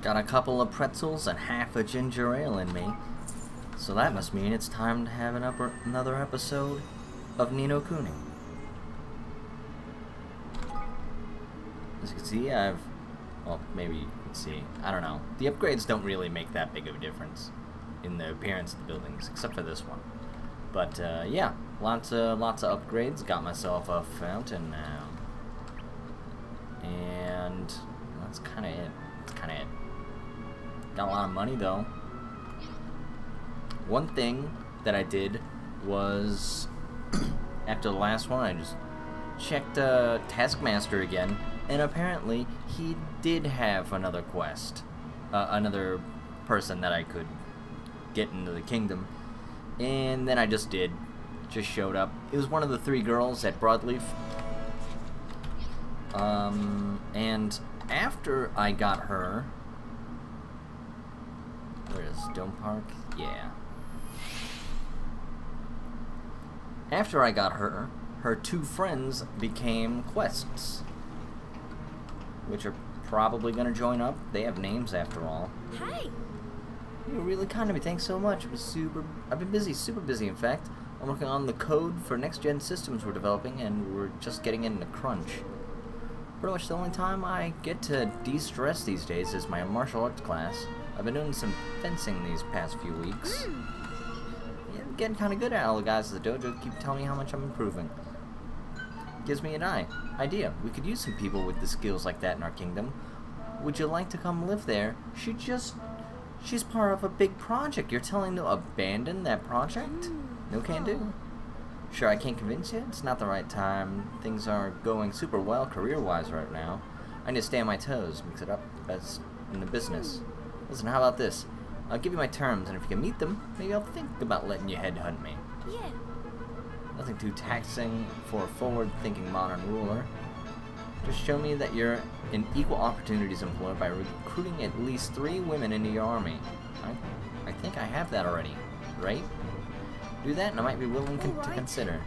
Got a couple of pretzels and half a ginger ale in me. So that must mean it's time to have another episode of Ni no Kuni. As you can see, well, maybe you can see, I don't know. The upgrades don't really make that big of a difference in the appearance of the buildings, except for this one. But, yeah, lots of upgrades. Got myself a fountain now. And that's kind of it. Got a lot of money, though. One thing that I did was, after the last one, I just checked Taskmaster again, and apparently he did have another quest. Another person that I could get into the kingdom. And then I just showed up. It was one of the 3 girls at Broadleaf. And after I got her... Where's Dome Park? Yeah. After I got her 2 friends became quests. Which are probably going to join up. They have names after all. Hey! You're really kind of me. Thanks so much. I've been busy, super busy in fact. I'm working on the code for next-gen systems we're developing, and we're just getting into crunch. Pretty much the only time I get to de-stress these days is my martial arts class. I've been doing some fencing these past few weeks. Yeah, I'm getting kind of good at it. All the guys at the dojo keep telling me how much I'm improving. Gives me an idea. We could use some people with the skills like that in our kingdom. Would you like to come live there? She's part of a big project. You're telling to abandon that project? No can do. Sure, I can't convince you. It's not the right time. Things aren't going super well career-wise right now. I need to stay on my toes, mix it up best in the business. Listen, how about this? I'll give you my terms, and if you can meet them, maybe I'll think about letting you headhunt me. Yeah. Nothing too taxing for a forward-thinking modern ruler. Just show me that you're an equal opportunities employer by recruiting at least 3 women into your army. I think I have that already, right? Do that and I might be willing to consider.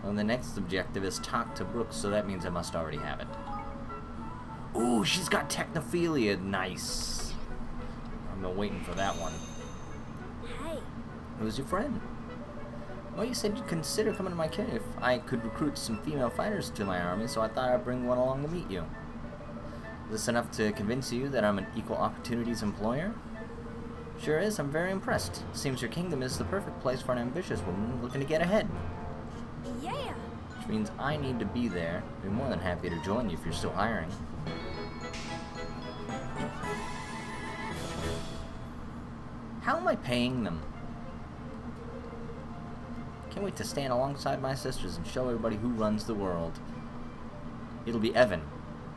Well, the next objective is talk to Brooks, so that means I must already have it. Ooh, she's got technophilia. Nice. I've been waiting for that one. Hey. Who's your friend? Well, you said you'd consider coming to my kit if I could recruit some female fighters to my army, so I thought I'd bring one along to meet you. Is this enough to convince you that I'm an equal opportunities employer? Sure is. I'm very impressed. Seems your kingdom is the perfect place for an ambitious woman looking to get ahead. Yeah. Which means I need to be there. I'd be more than happy to join you if you're still hiring. How am I paying them? Can't wait to stand alongside my sisters and show everybody who runs the world. It'll be Evan.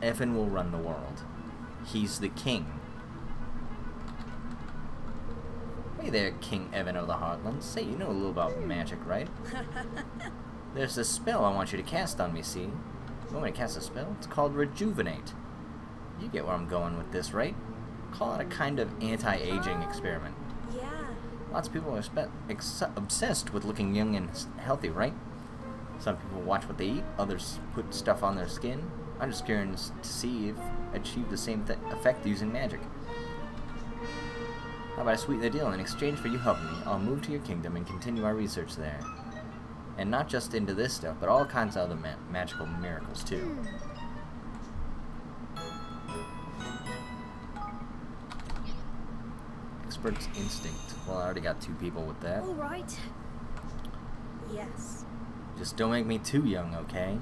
Evan will run the world. He's the king. Hey there, King Evan of the Heartlands. Say, you know a little about magic, right? There's a spell I want you to cast on me, see? You want me to cast a spell? It's called Rejuvenate. You get where I'm going with this, right? Call it a kind of anti-aging experiment. Yeah. Lots of people are obsessed with looking young and healthy, right? Some people watch what they eat, others put stuff on their skin. I'm just curious to see if I achieve the same effect using magic. How about I sweeten the deal? In exchange for you helping me, I'll move to your kingdom and continue our research there. And not just into this stuff, but all kinds of other magical miracles, too. Expert's instinct. Well, I already got 2 people with that. All right. Yes. Just don't make me too young, okay?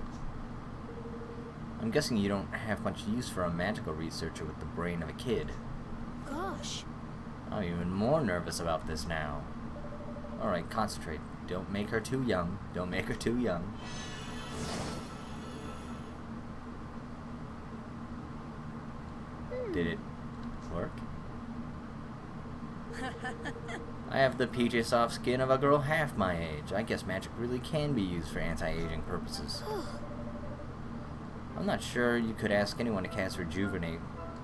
I'm guessing you don't have much use for a magical researcher with the brain of a kid. Gosh. I'm even more nervous about this now. Alright, concentrate. Don't make her too young. Don't make her too young. Did it work? I have the PJ soft skin of a girl half my age. I guess magic really can be used for anti-aging purposes. I'm not sure you could ask anyone to cast Rejuvenate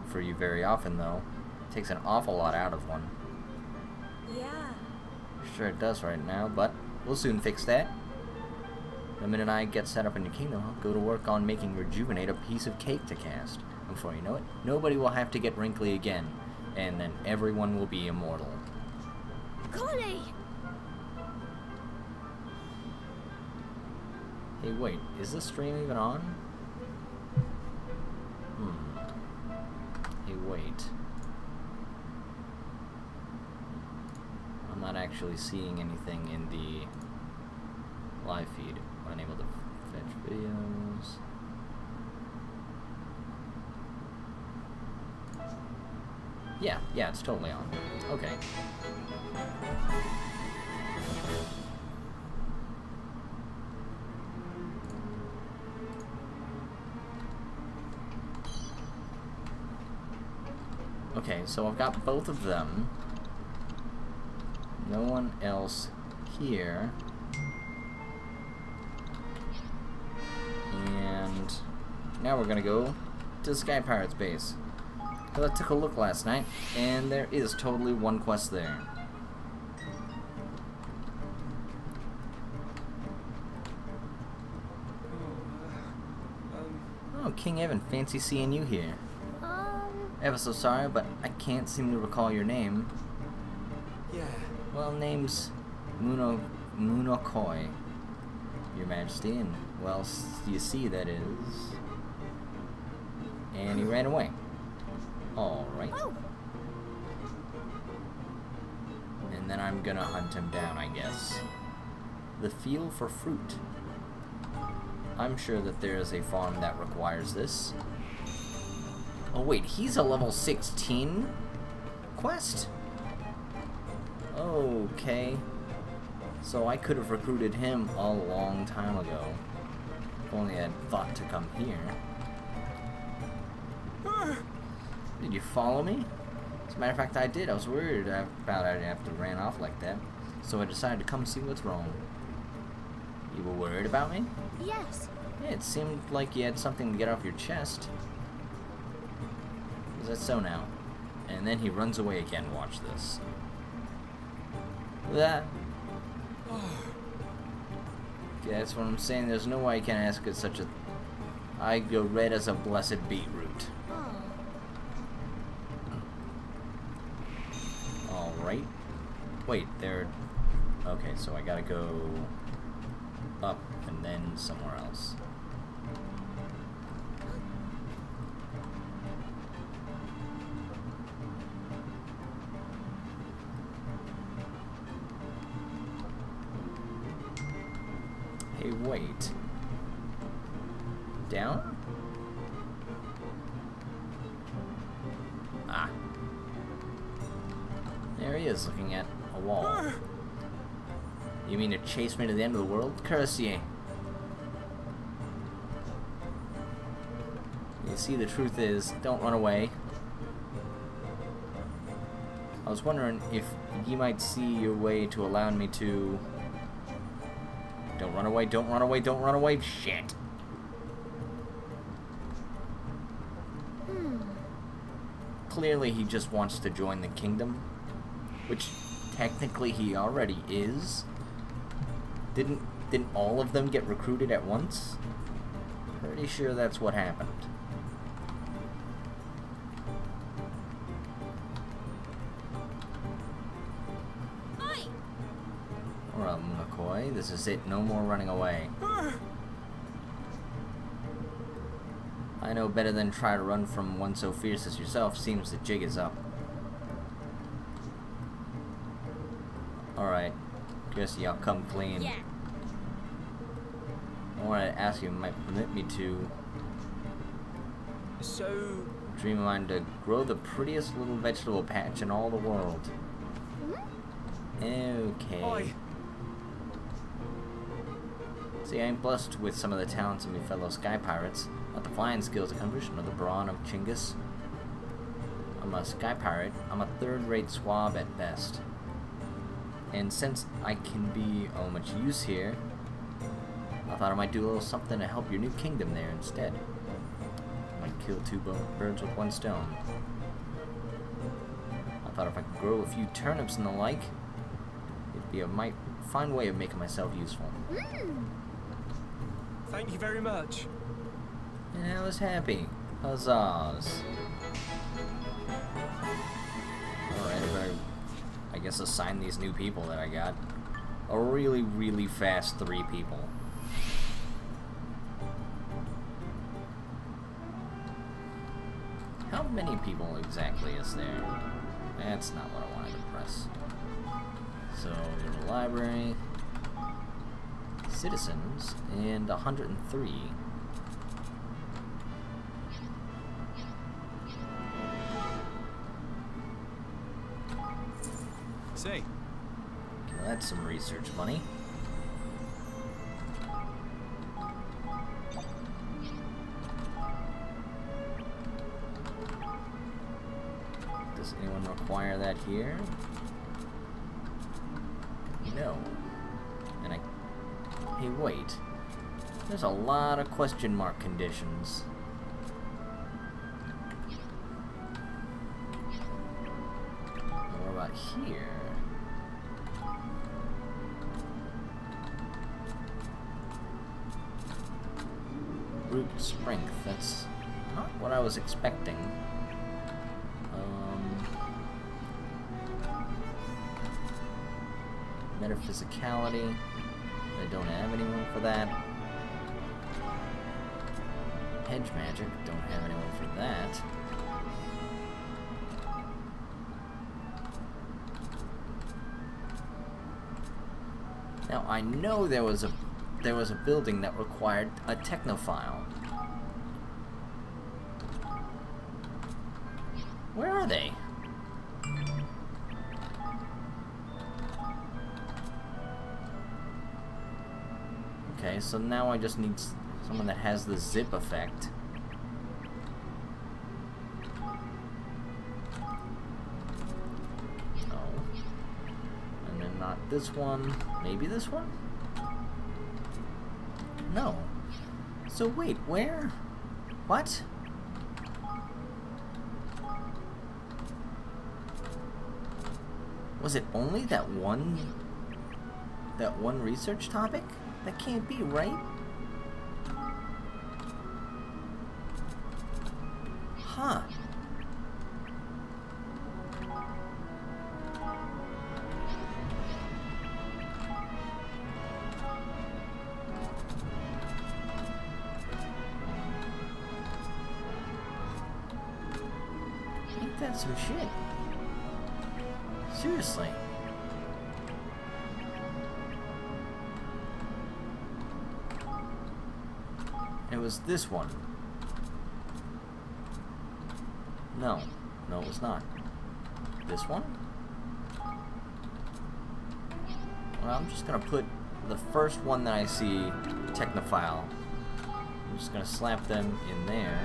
for you very often, though. It takes an awful lot out of one. Yeah. Sure it does right now, but we'll soon fix that. The minute I get set up in the kingdom, I'll go to work on making Rejuvenate a piece of cake to cast. Before you know it, nobody will have to get wrinkly again, and then everyone will be immortal. Kuni! Hey, wait, is this stream even on? Hey, wait. I'm not actually seeing anything in the live feed. Unable to fetch videos. Yeah, it's totally on. Okay. Okay, so I've got both of them. No one else here. And now we're gonna go to the Sky Pirates base. Because I took a look last night, and there is totally one quest there. Oh, King Evan, fancy seeing you here. Ever so sorry, but I can't seem to recall your name. Yeah. Well, name's Munokoi, Your Majesty, and well, you see that is. And he ran away. Alright. Oh. And then I'm gonna hunt him down, I guess. The field for fruit. I'm sure that there is a farm that requires this. Oh wait, he's a level 16 quest? Okay. So I could have recruited him a long time ago. If only I had thought to come here. Did you follow me? As a matter of fact, I did. I was worried about I'd have to ran off like that. So I decided to come see what's wrong. You were worried about me? Yes. Yeah, it seemed like you had something to get off your chest. Is that so now? And then he runs away again. Watch this. That. Yeah, that's what I'm saying. There's no way I can ask it such a. I go red as a blessed beetroot. Alright. Wait, there. Okay, so I gotta go up and then somewhere else. Hey, wait. Down? Ah. There he is, looking at a wall. You mean to chase me to the end of the world? Curse ye. You see, the truth is, don't run away. I was wondering if you might see your way to allowing me to... Don't run away, don't run away, don't run away. Shit. Clearly he just wants to join the kingdom, which technically he already is. Didn't all of them get recruited at once? Pretty sure that's what happened. Alright, McCoy, this is it. No more running away. I know better than try to run from one so fierce as yourself. Seems the jig is up. Alright. Guess y'all come clean. Yeah. I wanted to ask you if you might permit me to So, dream of mine to grow the prettiest little vegetable patch in all the world. Okay. Oi. See, I'm blessed with some of the talents of my fellow sky pirates. Not the flying skills accomplished, nor the brawn of Chinggis. I'm a sky pirate. I'm a third-rate swab at best. And since I can be of much use here, I thought I might do a little something to help your new kingdom there instead. Might kill two birds with one stone. I thought if I could grow a few turnips and the like, it'd be a might fine way of making myself useful. thank you very much. And I was happy. Huzzahs. Alright, I better, I guess, assign these new people that I got. A really, really fast 3 people. How many people exactly is there? That's not what I wanted to press. So, we have a library, citizens, and 103. Say, Well, that's some research money. Does anyone require that here? No. And hey, wait. There's a lot of question mark conditions. What about here? Brute strength. That's not what I was expecting. Metaphysicality. I don't have anyone for that. Hedge magic. Don't have anyone for that. Now I know there was a building that required a technophile. Where are they? Okay, so now I just need someone that has the zip effect. Oh. And then not this one. Maybe this one? No. So wait, where? What? Was it only that one research topic? That can't be, right? Huh. Ain't that some shit? Seriously. It was this one. No. No, it was not. This one? Well, I'm just gonna put the first one that I see, Technophile. I'm just gonna slap them in there.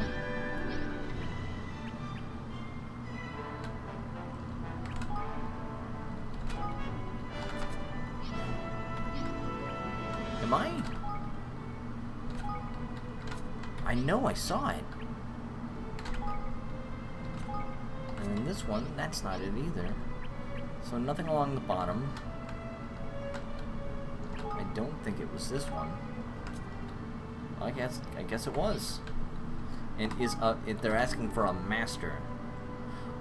Am I? I know I saw it. And then this one, that's not it either. So nothing along the bottom. I don't think it was this one. I guess it was. And they're asking for a master.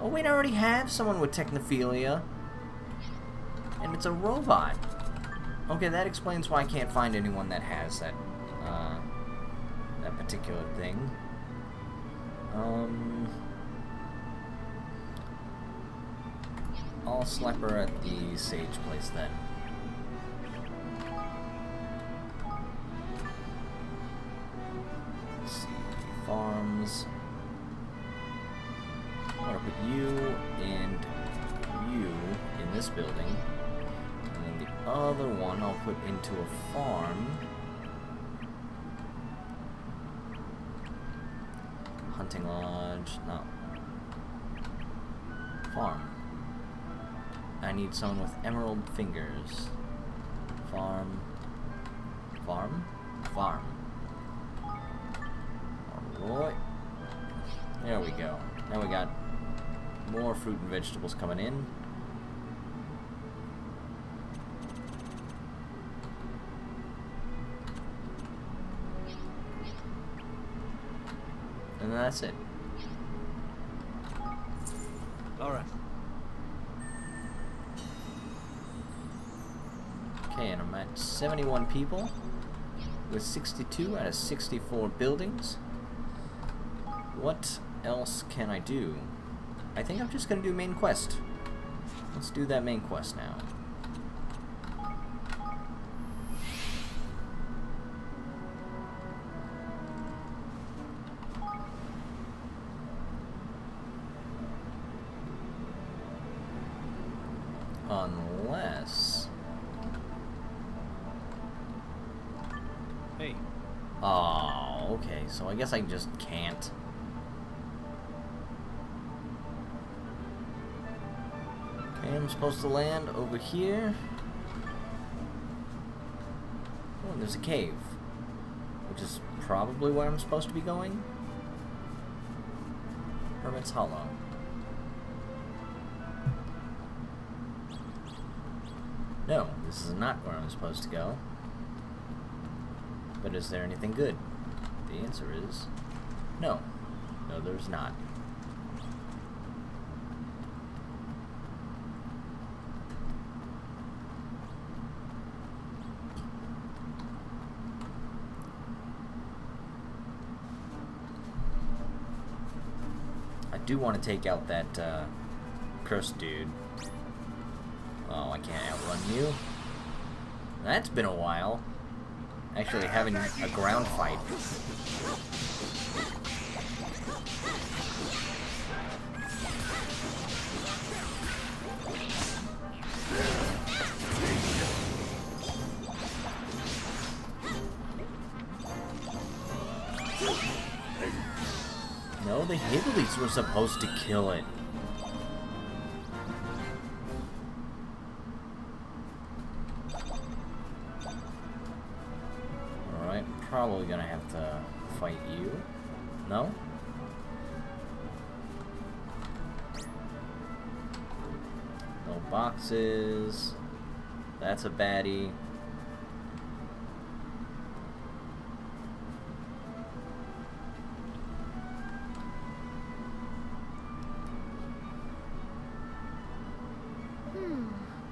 Oh wait, I already have someone with technophilia. And it's a robot. Okay, that explains why I can't find anyone that has that that particular thing. I'll slap her at the sage place then. Let's see, farms. I'm gonna put you and you in this building. And then the other one I'll put into a farm. Hunting lodge, no. Farm. I need someone with emerald fingers. Farm. Farm? Farm. Alright. There we go. Now we got more fruit and vegetables coming in. And that's it. Alright. Okay, and I'm at 71 people with 62 out of 64 buildings. What else can I do? I think I'm just gonna do main quest. Let's do that main quest now. Unless... Hey. Oh, okay, so I guess I just can't. Okay, I'm supposed to land over here. Oh, and there's a cave. Which is probably where I'm supposed to be going. Hermit's Hollow. No, this is not where I'm supposed to go. But is there anything good? The answer is no. No, there's not. I do want to take out that cursed dude. Oh, I can't outrun you. That's been a while. Actually having a ground fight. No, the Higglies were supposed to kill it. Probably gonna have to fight you. No? No boxes. That's a baddie.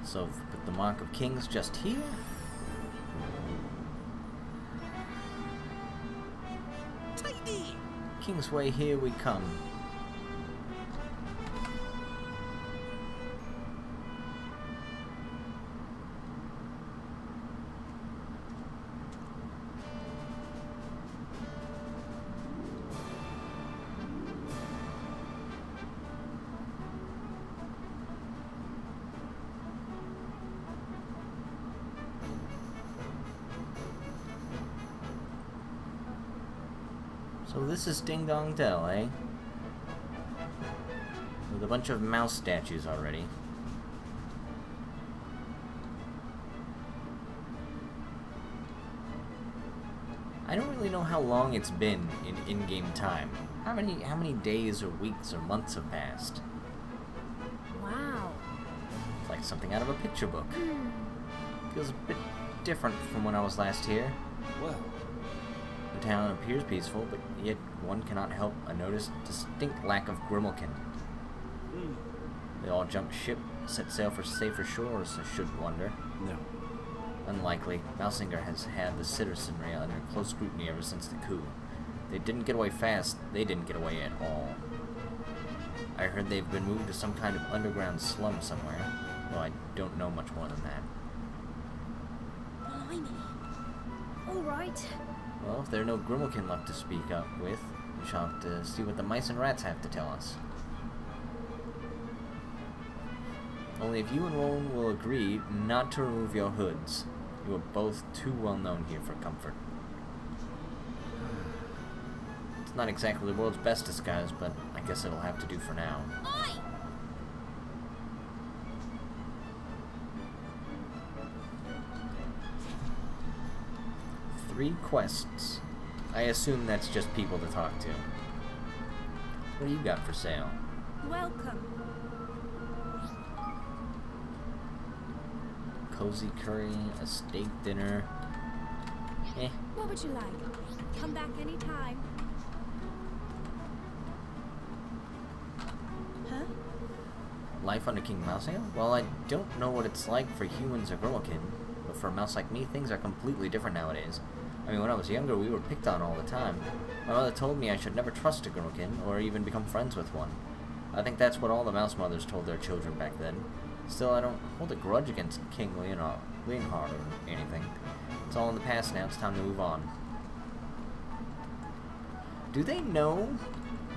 So, put the Mark of Kings just here. Kingsway, here we come. So this is Ding Dong Dell, eh? With a bunch of mouse statues already. I don't really know how long it's been in-game time. How many days or weeks or months have passed? Wow. It's like something out of a picture book. Feels a bit different from when I was last here. Well. The town appears peaceful, but yet one cannot help but notice distinct lack of Grimalkin. They all jumped ship, set sail for safer shores, I should wonder. No. Unlikely. Mousinger has had the citizenry under close scrutiny ever since the coup. They didn't get away fast, they didn't get away at all. I heard they've been moved to some kind of underground slum somewhere, though I don't know much more than that. Blimey. All right. Well, if there are no Grimalkin left to speak up with, we shall have to see what the mice and rats have to tell us. Only if you and Roland will agree not to remove your hoods. You are both too well known here for comfort. It's not exactly the world's best disguise, but I guess it'll have to do for now. Oi! 3 quests. I assume that's just people to talk to. What do you got for sale? Welcome. Cozy curry, a steak dinner. Eh. What would you like? Come back anytime. life under King Mousing? Well, I don't know what it's like for humans or Grimokin, but for a mouse like me, things are completely different nowadays. I mean, when I was younger, we were picked on all the time. My mother told me I should never trust a Grimokin, or even become friends with one. I think that's what all the mouse mothers told their children back then. Still, I don't hold a grudge against King Leonhard or anything. It's all in the past now, it's time to move on. Do they know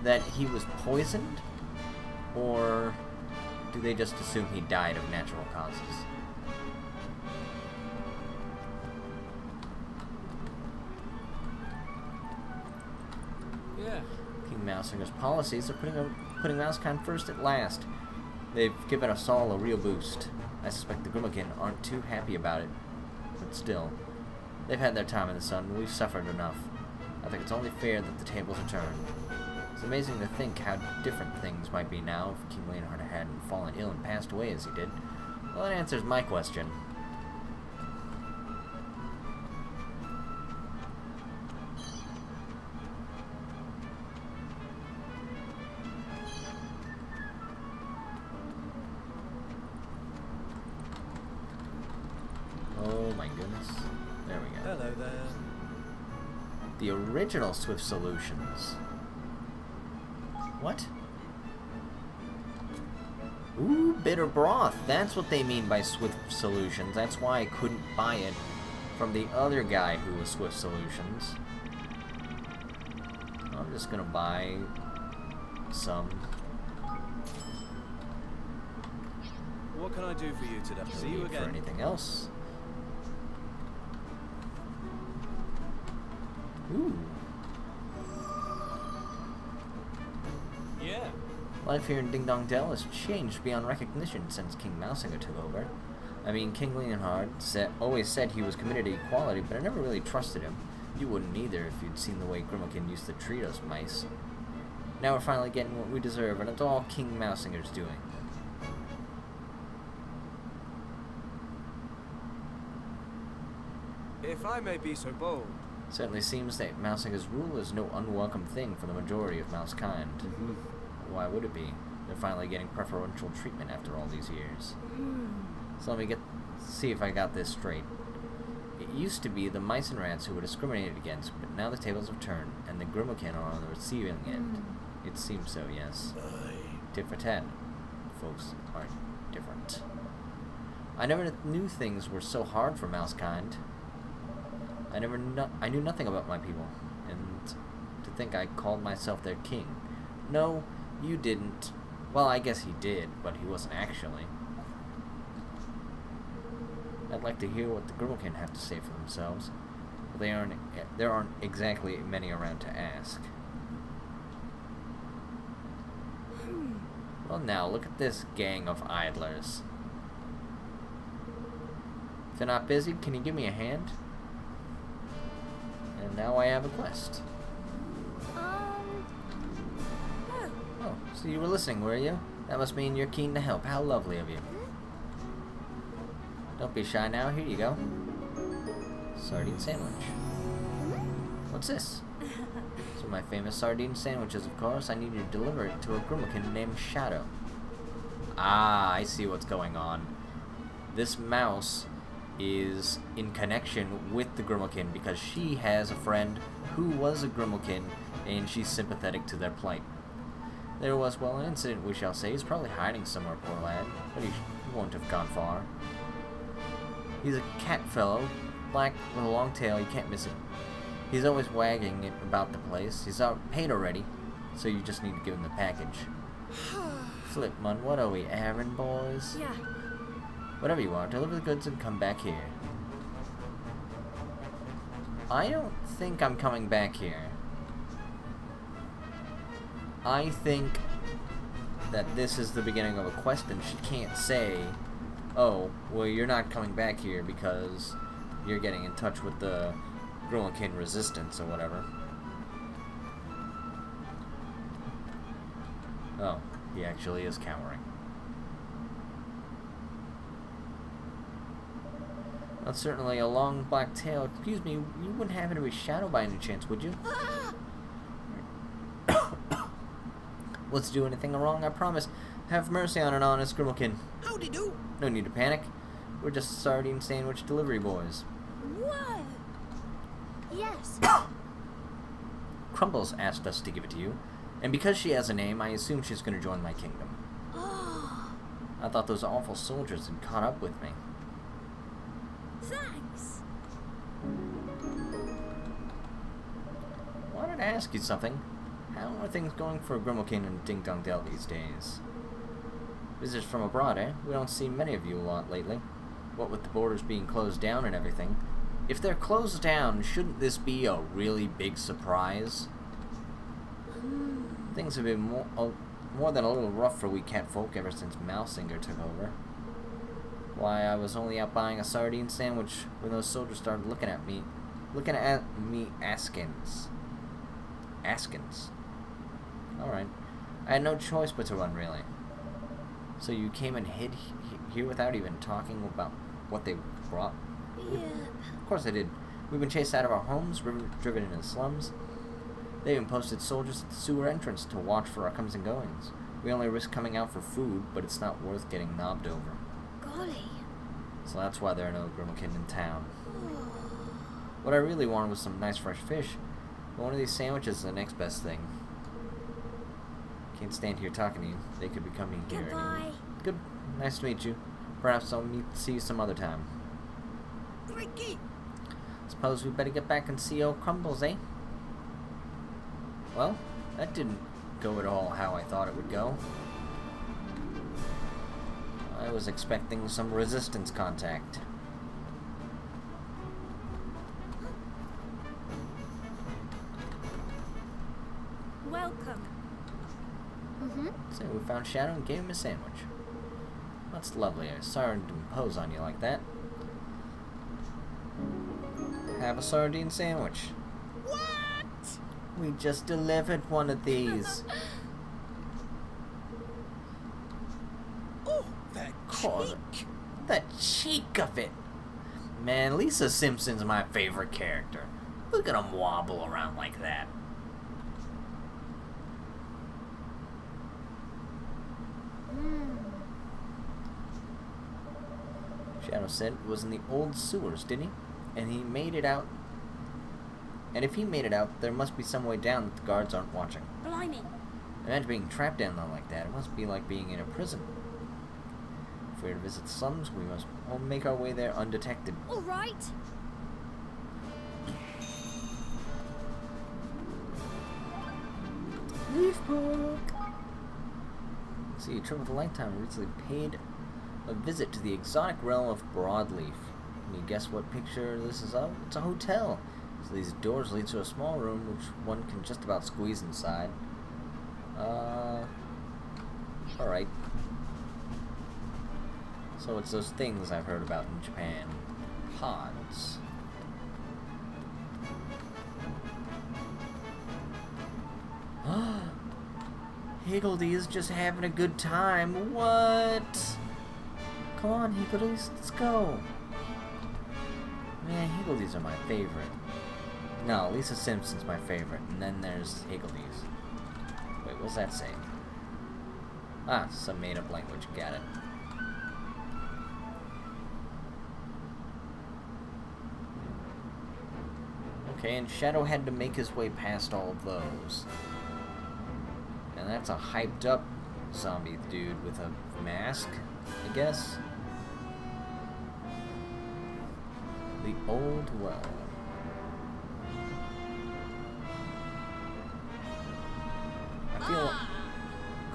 that he was poisoned? Or do they just assume he died of natural causes? Yeah. King Mousinger's policies are putting Mousekind first at last. They've given us all a real boost. I suspect the Grimokin aren't too happy about it. But still, they've had their time in the sun, and we've suffered enough. I think it's only fair that the tables are turned. It's amazing to think how different things might be now if King Leonhard hadn't fallen ill and passed away as he did. Well, that answers my question. Oh my goodness. There we go. Hello there. The original Swift Solutions. What? Ooh, bitter broth. That's what they mean by Swift Solutions. That's why I couldn't buy it from the other guy who was Swift Solutions. I'm just gonna buy some. What can I do for you today? See you For again. anything else? Ooh. Yeah. Life here in Ding Dong Dell has changed beyond recognition since King Mousinger took over. I mean, King Leonhard always said he was committed to equality, but I never really trusted him. You wouldn't either if you'd seen the way Grimokin used to treat us mice. Now we're finally getting what we deserve, and it's all King Mousinger's doing. If I may be so bold. Certainly seems that Mousinger's rule is no unwelcome thing for the majority of mouse kind. Why would it be? They're finally getting preferential treatment after all these years. So let me see if I got this straight. It used to be the mice and rats who were discriminated against, but now the tables have turned, and the Grimokin are on the receiving end. It seems so, yes. Tit for tat. Folks aren't different. I never knew things were so hard for mouse kind. I knew nothing about my people, and to think I called myself their king. No, you didn't. Well, I guess he did, but he wasn't actually. I'd like to hear what the Grimokin have to say for themselves, but there aren't exactly many around to ask. Well now, look at this gang of idlers. If they're not busy, can you give me a hand? And now I have a quest. Oh, so you were listening, were you? That must mean you're keen to help. How lovely of you. Don't be shy now. Here you go. Sardine sandwich. What's this? These are my famous sardine sandwiches, of course. I need you to deliver it to a Grimokin named Shadow. Ah, I see what's going on. This mouse is in connection with the Grimokin because she has a friend who was a Grimokin and she's sympathetic to their plight. There was, well, an incident, we shall say. He's probably hiding somewhere, poor lad, but he won't have gone far. He's a cat fellow, black with a long tail, you can't miss him. He's always wagging it about the place. He's paid already, so you just need to give him the package. Flipmon, what are we, errand boys? Yeah. Whatever you are, deliver the goods and come back here. I don't think I'm coming back here. I think that this is the beginning of a quest and she can't say, oh, well, you're not coming back here because you're getting in touch with the Grimokin resistance or whatever. Oh, he actually is cowering. That's certainly a long black tail. Excuse me, you wouldn't happen to be Shadow by any chance, would you? Let's do anything wrong, I promise. Have mercy on an honest Grimalkin. Howdy do. No need to panic. We're just sardine sandwich delivery boys. Whoa! Yes. Crumbles asked us to give it to you, and because she has a name, I assume she's going to join my kingdom. Oh, I thought those awful soldiers had caught up with me. thanks. Wanted to ask you something. How are things going for Grimalkin and Ding Dong Dell these days? Visitors from abroad, eh? We don't see many of you a lot lately. What with the borders being closed down and everything. If they're closed down, shouldn't this be a really big surprise? Things have been more than a little rough for we cat folk ever since Mousinger took over. Why, I was only out buying a sardine sandwich when those soldiers started looking at me askins. Alright. I had no choice but to run, really. So you came and hid here without even talking about what they brought? Yeah. Of course I did. We've been chased out of our homes, driven into the slums. They even posted soldiers at the sewer entrance to watch for our comings and goings. We only risk coming out for food, but it's not worth getting knobbed over. Golly. So that's why there are no Grimalkin in town. Oh. What I really wanted was some nice fresh fish. But one of these sandwiches is the next best thing. Can't stand here talking to you. They could be coming here. Goodbye. Good. Nice to meet you. Perhaps I'll see you some other time. Crikey. Suppose we better get back and see old Crumbles, eh? Well, that didn't go at all how I thought it would go. I was expecting some resistance contact. Welcome. So we found Shadow and gave him a sandwich. That's lovely. I'm sorry to impose on you like that. Have a sardine sandwich. What? We just delivered one of these. Oh, that God. cheek. The cheek of it. Man, Lisa Simpson's my favorite character. Look at him wobble around like that. Shadow said it was in the old sewers, didn't he? And he made it out. And if he made it out, there must be some way down that the guards aren't watching. Blimey. Imagine being trapped down there like that. It must be like being in a prison. If we're to visit the slums, we must all make our way there undetected. All right. Leaf book. See, a trip of a lifetime recently paid a visit to the exotic realm of Broadleaf. Can you guess what picture this is of? It's a hotel. So these doors lead to a small room which one can just about squeeze inside. Alright. So it's those things I've heard about in Japan. Pods. Higgledy is just having a good time. What? Come on, Higgledies, let's go. Man, Higgledies are my favorite. No, Lisa Simpson's my favorite, and then there's Higgledies. Wait, what's that say? Ah, some made-up language. Got it. Okay, and Shadow had to make his way past all of those. And that's a hyped up zombie dude with a mask, I guess. The old well. I feel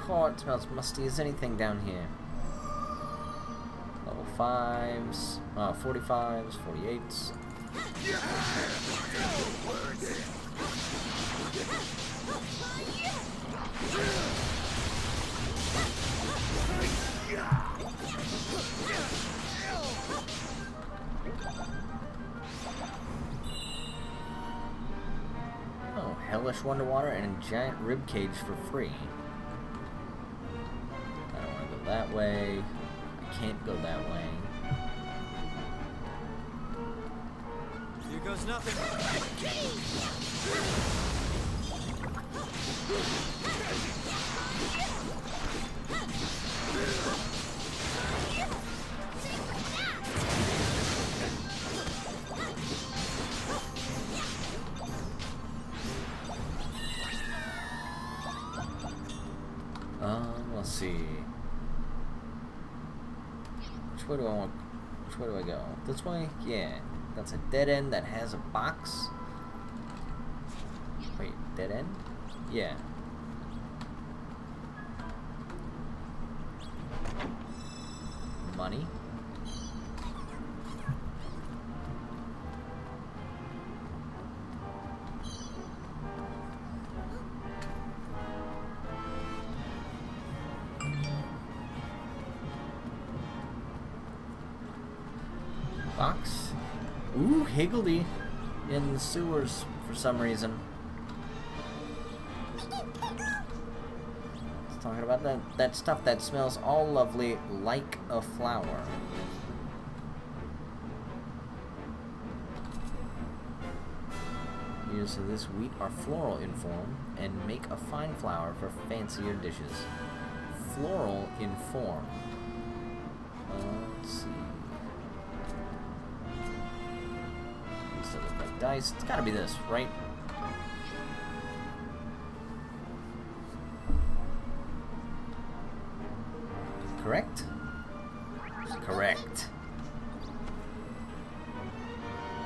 God, it smells musty as anything down here. Level 5s, 45s, 48s. Oh, hellish wonderwater and a giant rib cage for free. I don't want to go that way. I can't go that way. Here goes nothing. Let's see. Which way do I want? Which way do I go? This way? Yeah. That's a dead end that has a box. Wait, dead end? Yeah. Money. Box. Ooh, Higgledy in the sewers for some reason. It's talking about that stuff that smells all lovely like a flower. Use of this wheat are floral in form and make a fine flour for fancier dishes. Floral in form. Let's see. These look like dice. It's gotta be this, right? Correct? Correct.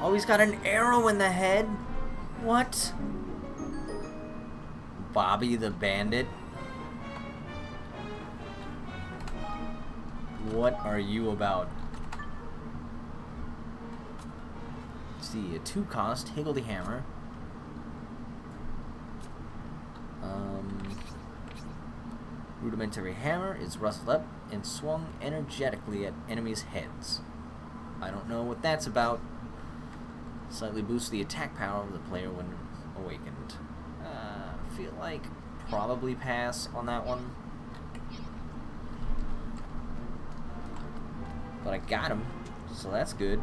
Oh, he's got an arrow in the head? What? Bobby the Bandit? What are you about? Let's see, a 2-cost Higgledy Hammer. Rudimentary hammer is rustled up and swung energetically at enemies' heads. I don't know what that's about. Slightly boosts the attack power of the player when awakened. Feel like probably pass on that one. But I got him, so that's good.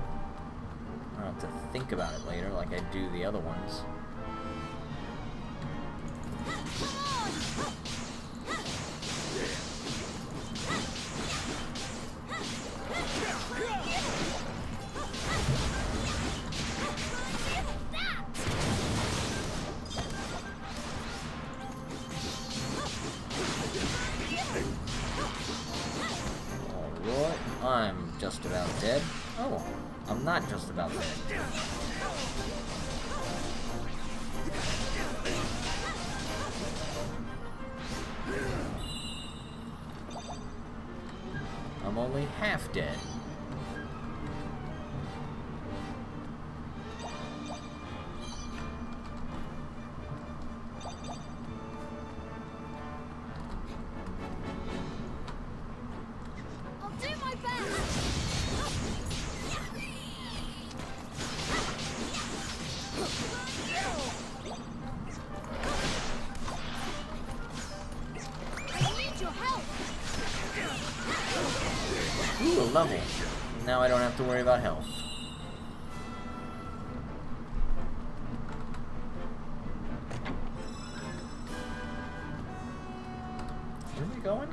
I don't have to think about it later like I do the other ones. Alright, I'm just about dead. Oh, I'm not just about dead. I'm only half dead. I'll do my best. I need your help. Ooh, a level. Now I don't have to worry about health. Where are we going?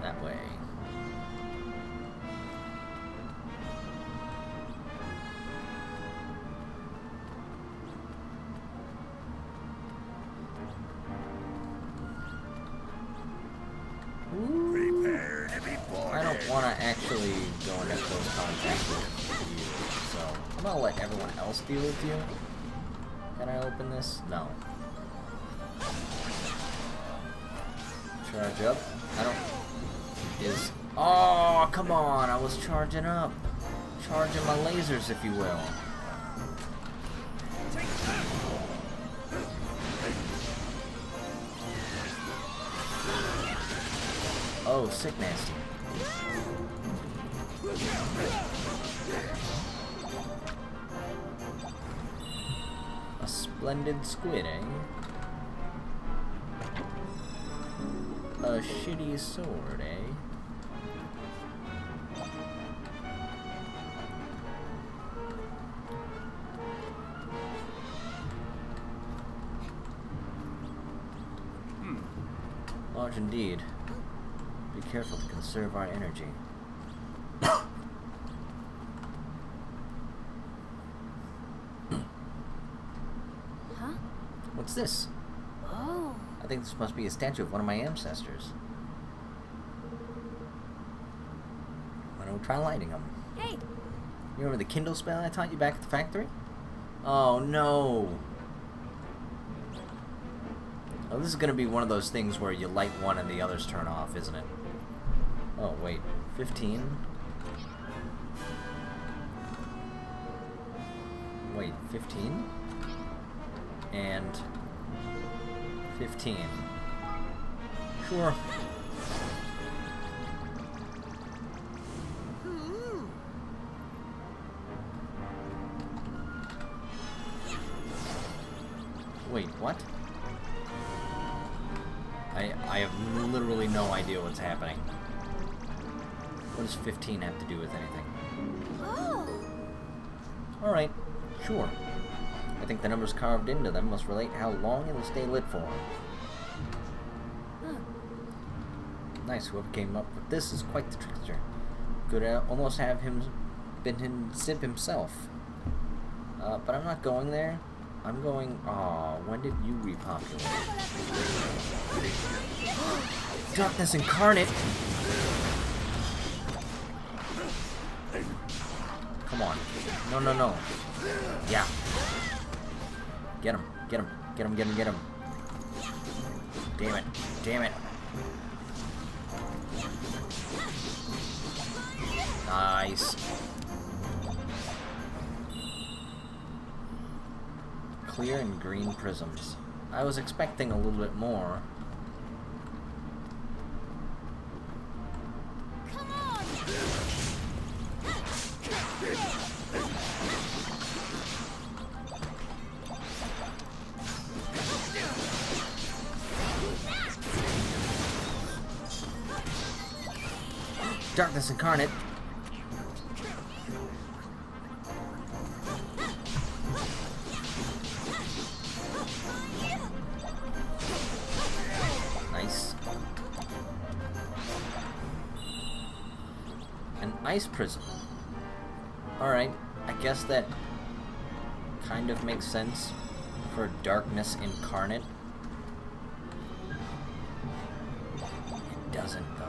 That way. Prepare to be born. I don't want to actually go into close contact with you, so I'm gonna let everyone else deal with you. Can I open this? No. Charge up. I don't. Is. Oh, come on! I was charging up. Charging my lasers, if you will. Oh, sick nasty. A splendid squid, eh? A shitty sword, eh? Large indeed. Be careful to conserve our energy. Huh? What's this? Oh. I think this must be a statue of one of my ancestors. Why don't we try lighting them? Hey, You remember the Kindle spell I taught you back at the factory? Oh no! Oh, this is gonna be one of those things where you light one and the others turn off, isn't it? Oh, wait. 15? Wait, 15? And 15. Sure. Wait, what? I have literally no idea what's happening. What does 15 have to do with anything? oh, Alright, sure. I think the numbers carved into them must relate how long it'll stay lit for. Nice, whoever came up with this is quite the trickster. Could almost have him been Simp himself. But I'm not going there. I'm going... Aw, when did you repopulate? Darkness incarnate! Come on. No, no, no. Yeah. Get him. Get him. Get him, get him, get him. Damn it. Damn it. Nice. Clear and green prisms. I was expecting a little bit more. come on! Darkness incarnate. Nice. An ice prism. Alright, I guess that kind of makes sense for darkness incarnate. It doesn't though.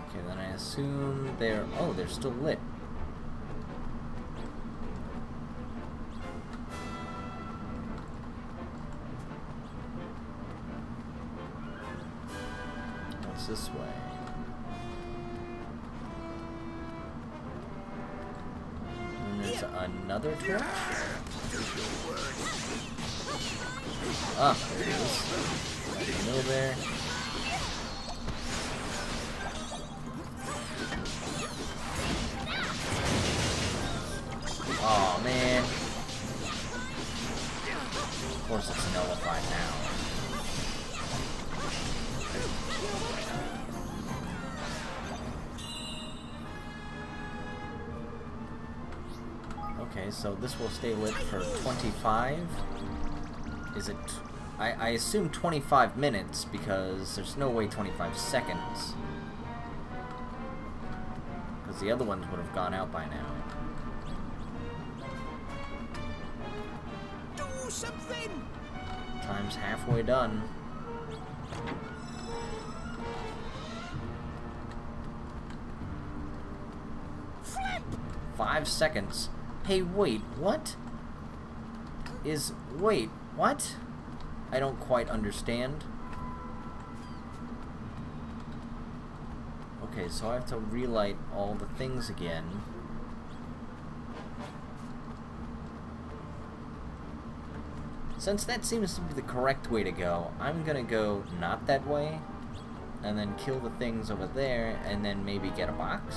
Okay, then I assume they're... Oh, they're still lit. What's this way? And there's another torch? Ah, there it is. Right in the middle there. Oh man. Of course it's nullified now. Okay, so this will stay lit for 25. Is it... I assume 25 minutes because there's no way 25 seconds. Because the other ones would have gone out by now. Do something! Time's halfway done. Flip! 5 seconds. Hey, wait, what? Wait, what? I don't quite understand. Okay, so I have to relight all the things again. Since that seems to be the correct way to go, I'm gonna go not that way, and then kill the things over there, and then maybe get a box.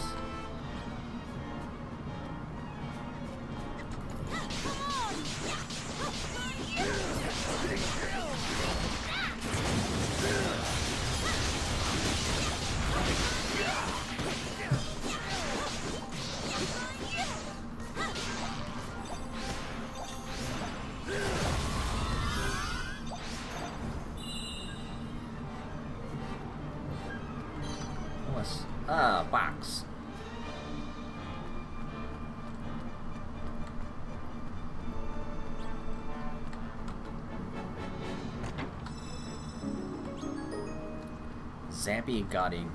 Box. Zappy Gotti.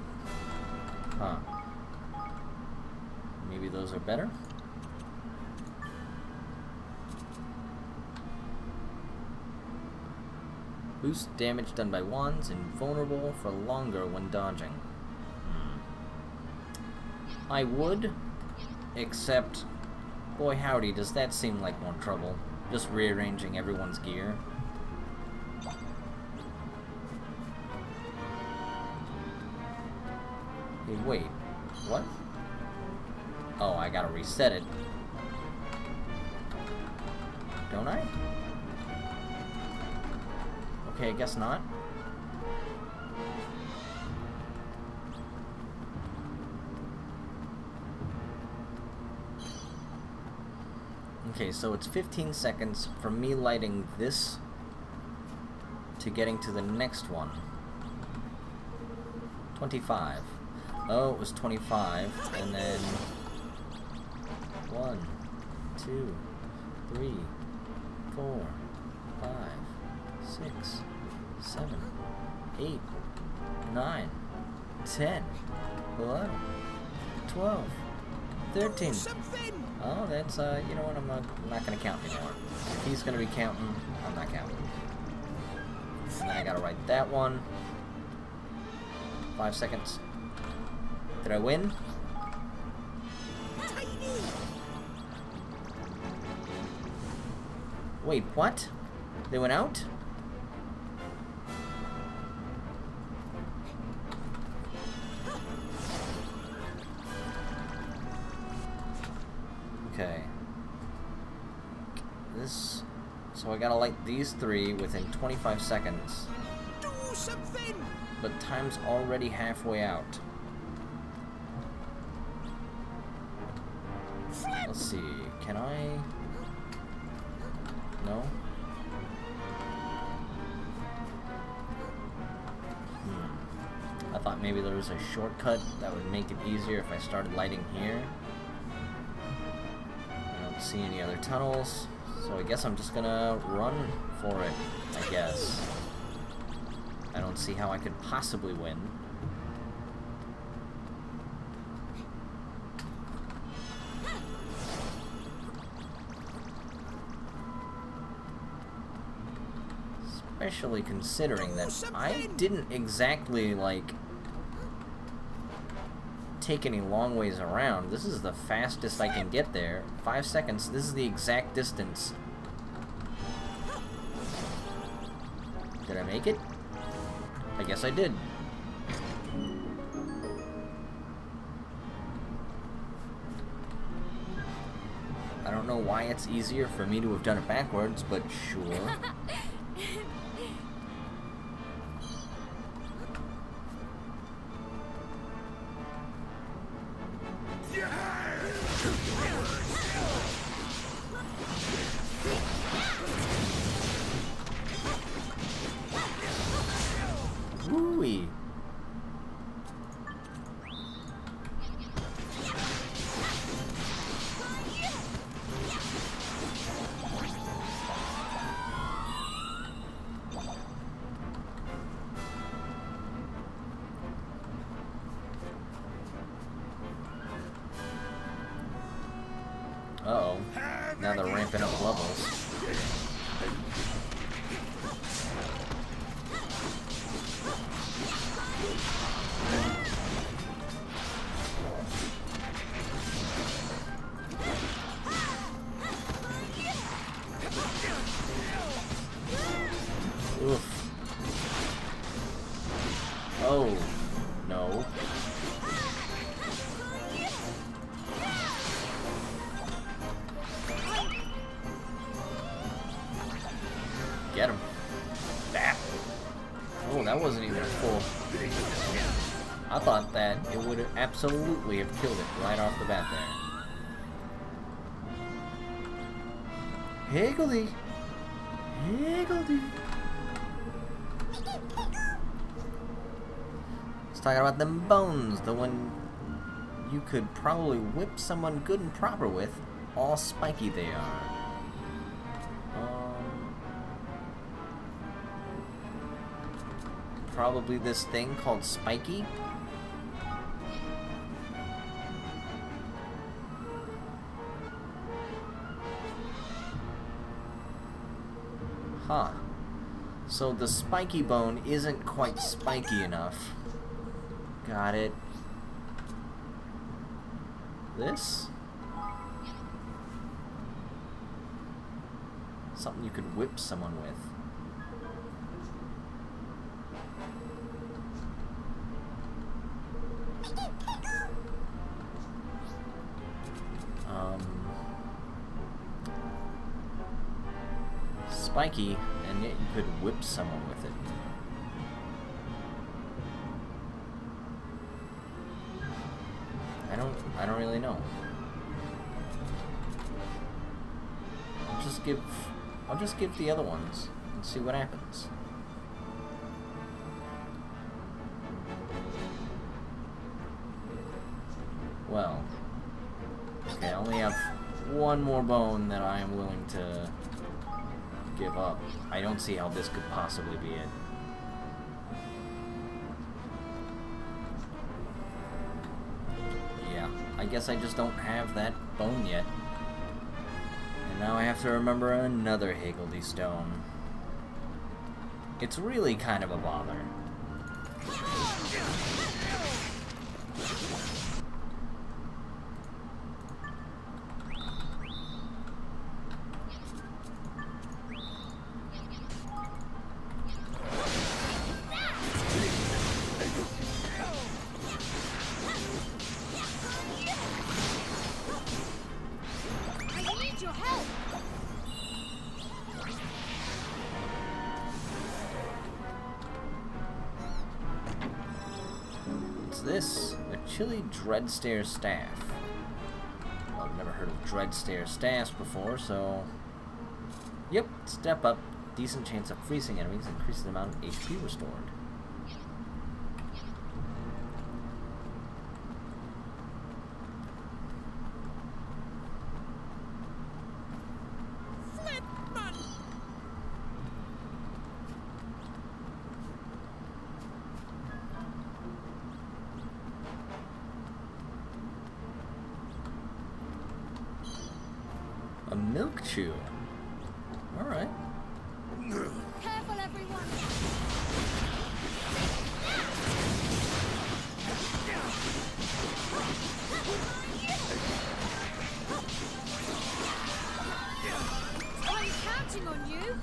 Huh. Maybe those are better? Boost damage done by wands, invulnerable for longer when dodging. I would, except, boy howdy, does that seem like more trouble. Just rearranging everyone's gear. Hey, wait. What? Oh, I gotta reset it. Don't I? Okay, I guess not. Okay, so it's 15 seconds from me lighting this to getting to the next one. 25. Oh, it was 25, and then 1, 2, 3, 4, 5, 6, 7, 8, 9, 10, 11, 12, 13. Oh, that's, you know what, I'm not gonna count anymore. If he's gonna be counting, I'm not counting. And then I gotta write that one. 5 seconds. Did I win? Wait, what? They went out? Okay. This... So I gotta light these 3 within 25 seconds. Do something! But time's already halfway out. Let's see, can I... No? I thought maybe there was a shortcut that would make it easier if I started lighting here. I don't see any other tunnels, so I guess I'm just gonna run for it, I guess. I don't see how I could possibly win. Especially considering that I didn't exactly, like, take any long ways around. This is the fastest I can get there. 5 seconds. This is the exact distance. Did I make it? I guess I did. I don't know why it's easier for me to have done it backwards, but sure. Woo-wee. Uh-oh. Now they're ramping up levels. Oof. Oh, no. Get him. That. Oh, that wasn't even a full. I thought that it would have absolutely have killed it right off the bat there. Higgledy. Higgledy. Let's talk about them bones, the one you could probably whip someone good and proper with. All spiky they are. probably this thing called Spiky. Huh. So the spiky bone isn't quite spiky enough. Got it. This? Something you could whip someone with. Spiky, and yet you could whip someone with it. I don't really know. I'll just give the other ones and see what happens. Well, okay, I only have one more bone that I am willing to give up. I don't see how this could possibly be it. Yeah, I guess I just don't have that bone yet. And now I have to remember another higgledy stone. It's really kind of a bother. This? A chilly Dreadstare staff. Well, I've never heard of Dreadstare staffs before, so... Yep, step up. Decent chance of freezing enemies, increases the amount of HP restored. A milk chew. Alright. Careful, everyone! I'm counting on you!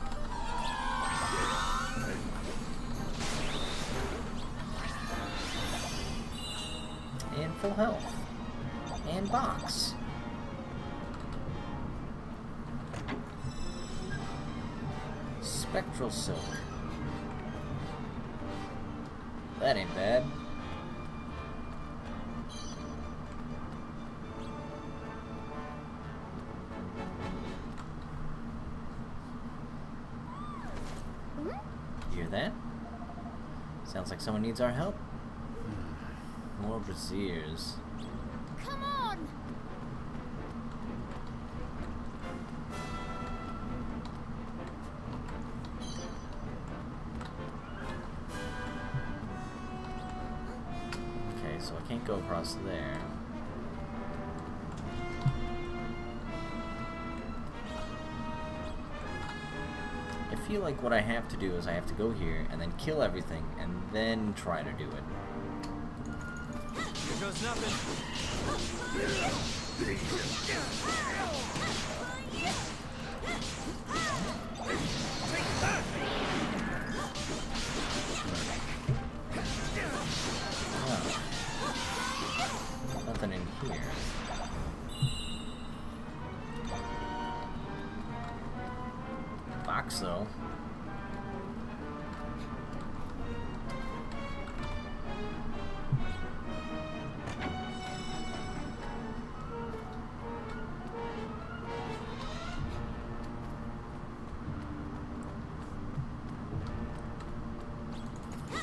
And full health. And box. Spectral silk. That ain't bad. Hear that? Sounds like someone needs our help. More braziers. Come on! Okay, so I can't go across there. I feel like what I have to do is I have to go here and then kill everything and then try to do it. Here goes nothing. Oh. Nothing in here. Box though.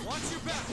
Watch your back.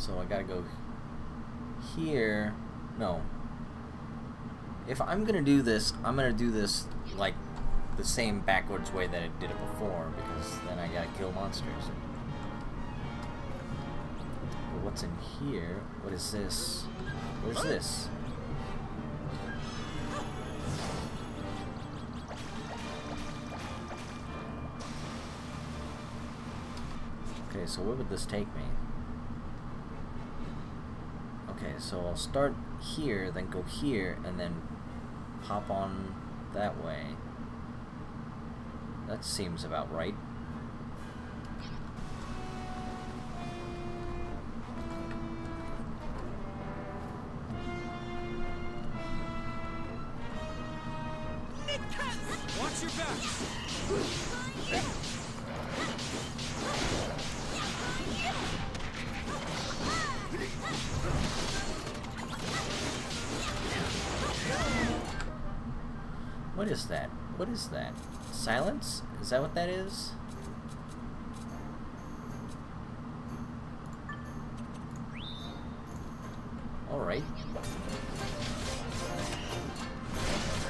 So I gotta go here. No. If I'm gonna do this, I'm gonna do this like the same backwards way that I did it before, because then I gotta kill monsters. But what's in here? What is this? Where's this? Okay, so where would this take me? Okay, so I'll start here, then go here, and then hop on that way. That seems about right. Watch your back! What is that? What is that? Silence? Is that what that is? Alright.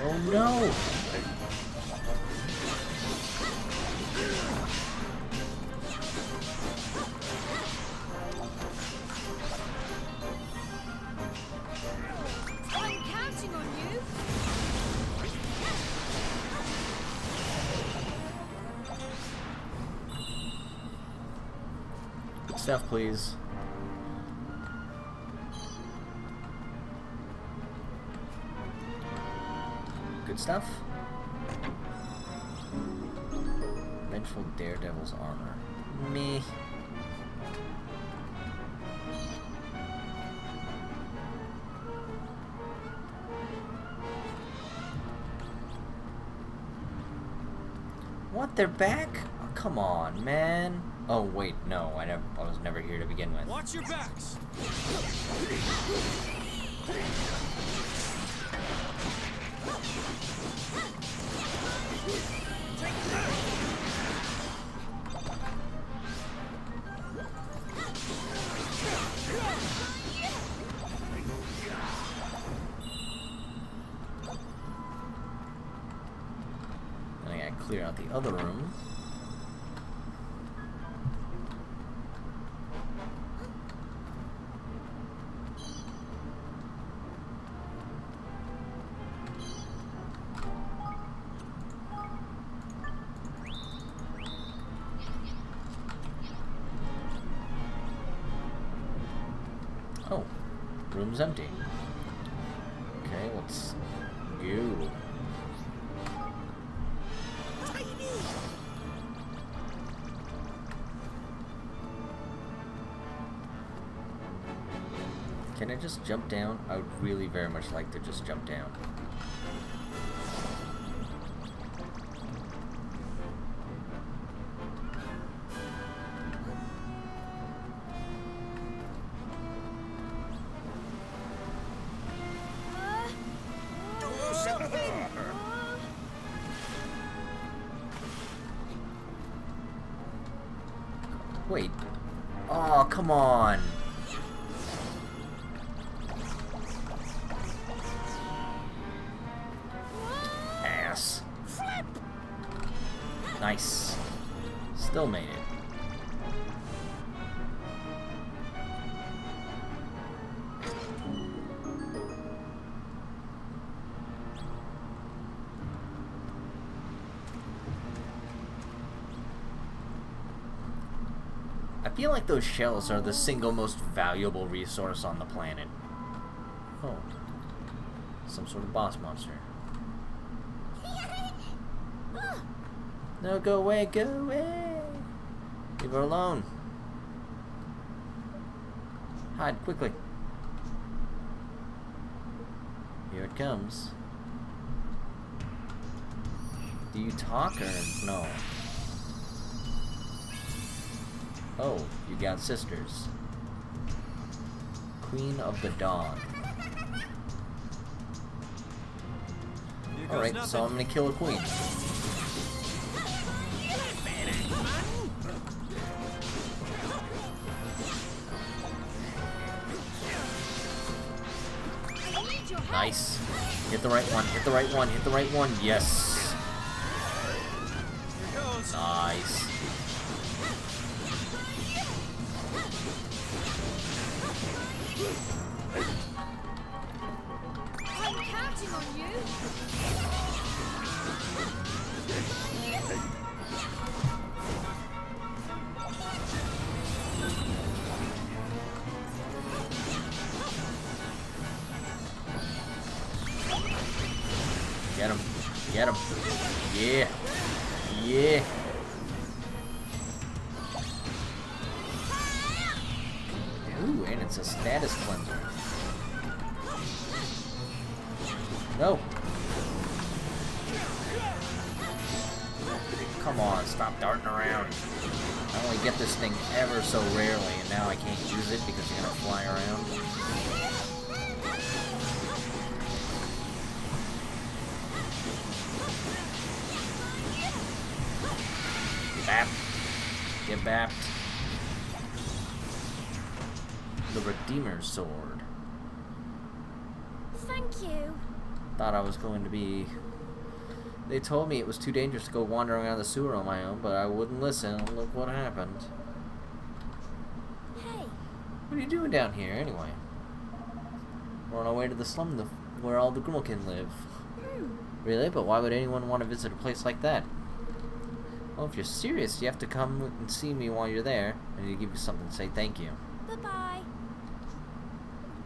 Oh no! I'm counting on you. Good stuff, please. Good stuff. Vengeful Daredevil's armor. Meh. What? They're back? Oh, come on, man. Oh wait, no. I was never here to begin with. Watch your backs! Then I gotta clear out the other room. Oh, room's empty. Okay, let's go. Can I just jump down? I would really very much like to just jump down. Do something! Wait. Oh, come on. Ass. Nice. Still made it. I feel like those shells are the single most valuable resource on the planet. Oh. Some sort of boss monster. No, go away, go away! Leave her alone. Hide, quickly. Here it comes. Do you talk or no? Oh, you got sisters. Queen of the Dawn. Here goes Alright, nothing. so I'm gonna kill a queen. Nice. Hit the right one, hit the right one, hit the right one. Yes. Here goes. Nice. I'm counting on you. Get him. Get him. Yeah. Yeah. Ooh, and it's a status cleanser. No. Come on, stop darting around. I only get this thing ever so rarely, and now I can't use it because you're gonna fly around. Bap. Get bapped. The Redeemer's Sword. Thank you. Thought I was going to be... They told me it was too dangerous to go wandering around the sewer on my own, but I wouldn't listen. Look what happened. Hey. What are you doing down here, anyway? We're on our way to the slum where all the Grimalkin live. Really? But why would anyone want to visit a place like that? Well, if you're serious, you have to come and see me while you're there. I need to give you something to say thank you. Bye-bye.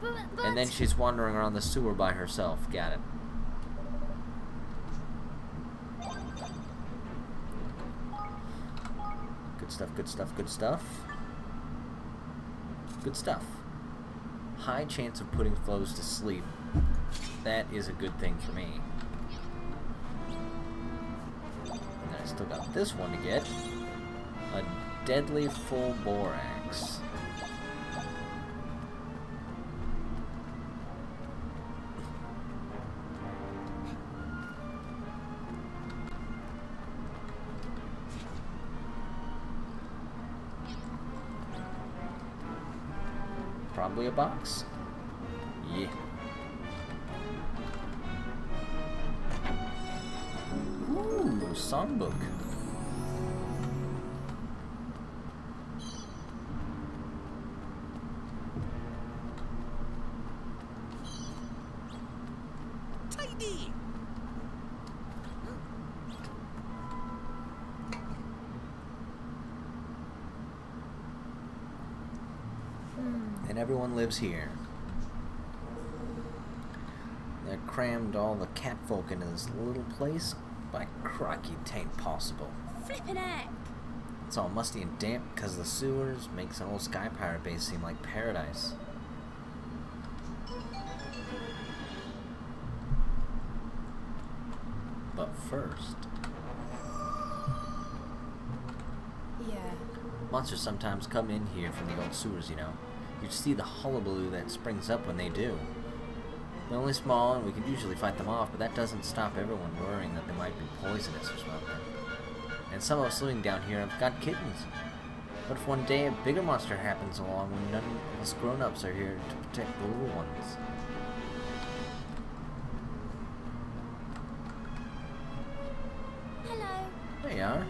But... And then she's wandering around the sewer by herself. Got it. Good stuff, good stuff, good stuff. Good stuff. High chance of putting foes to sleep. That is a good thing for me. And then I still got this one to get. A deadly full borax. Probably a box. Yeah. Ooh, songbook. Tidy. And everyone lives here. They crammed all the catfolk into this little place. By crocky, tain't possible. Flippin' heck. It's all musty and damp because the sewers makes an old sky pirate base seem like paradise. But first... Yeah. Monsters sometimes come in here from the old sewers, you know. You see the hullabaloo that springs up when they do. They're only small, and we can usually fight them off, but that doesn't stop everyone worrying that they might be poisonous or something. And some of us living down here have got kittens. What if one day a bigger monster happens along when none of us grown-ups are here to protect the little ones? Hello. There you are.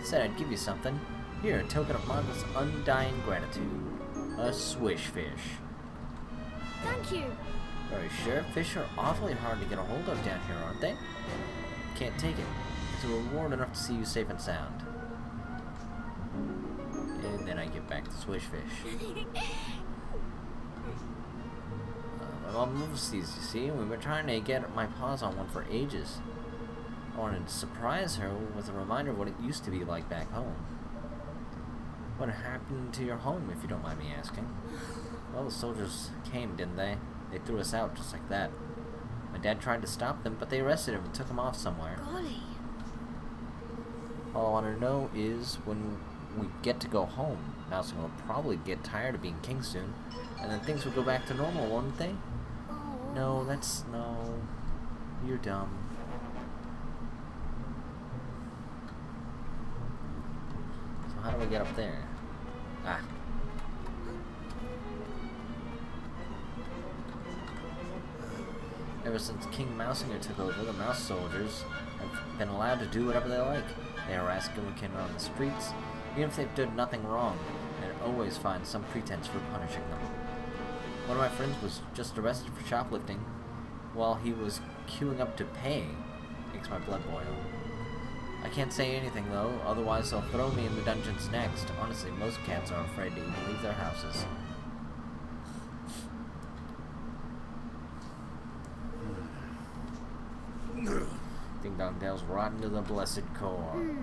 Said I'd give you something. Here, a token of Margaret's undying gratitude. A swish fish. Thank you. Very sure. Fish are awfully hard to get a hold of down here, aren't they? Can't take it. It's a reward enough to see you safe and sound. And then I give back the swish fish. My mom loves these, you see. We've been trying to get my paws on one for ages. I wanted to surprise her with a reminder of what it used to be like back home. What happened to your home, if you don't mind me asking? Well, the soldiers came, didn't they? They threw us out just like that. My dad tried to stop them, but they arrested him and took him off somewhere. Golly. All I want to know is when we get to go home. Mouse will probably get tired of being king soon, and then things will go back to normal, won't they? Oh. No, no. You're dumb. So how do we get up there? Ah. Ever since King Mousinger took over, the mouse soldiers have been allowed to do whatever they like. They harass Gillikin on the streets, even if they've done nothing wrong, and always find some pretense for punishing them. One of my friends was just arrested for shoplifting while he was queuing up to pay. Makes my blood boil. I can't say anything though, otherwise they'll throw me in the dungeons next. Honestly, most cats are afraid to even leave their houses. Ding Dong Dell's rotten to the blessed core.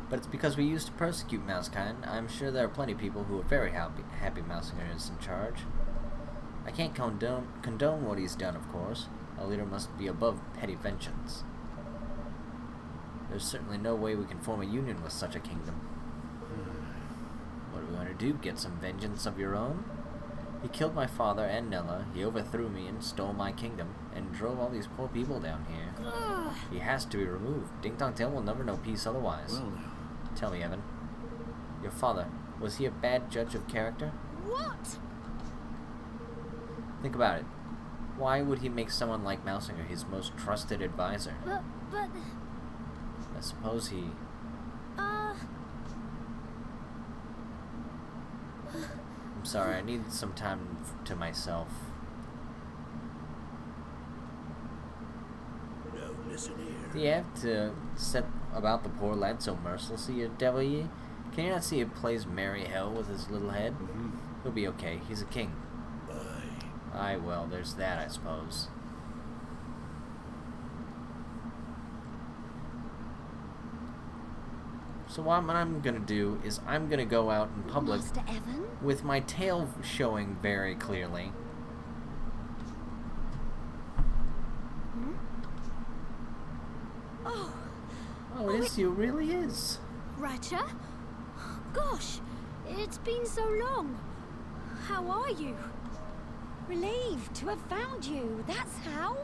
But it's because we used to persecute Mousekind. I'm sure there are plenty of people who are very happy Mousinger is in charge. I can't condone what he's done, of course. A leader must be above petty vengeance. There's certainly no way we can form a union with such a kingdom. What are we going to do? Get some vengeance of your own? He killed my father and Nella, he overthrew me and stole my kingdom, and drove all these poor people down here. Ugh. He has to be removed. Ding Dong Dell will never know peace otherwise. Well now. Tell me, Evan. Your father, was he a bad judge of character? What? Think about it. Why would he make someone like Mousinger his most trusted advisor? But... I suppose he... I'm sorry, I need some time to myself. No, listen here. Do you have to set about the poor lad so mercilessly, you devil ye? Can you not see he plays merry hell with his little head? He'll be okay, he's a king. Aye, well, there's that, I suppose. So what I'm gonna do is I'm gonna go out in public Master Evan? with my tail showing very clearly. Oh, Oh, it is you, it really is. Ratcha? Gosh, it's been so long. How are you? Relieved to have found you, that's how.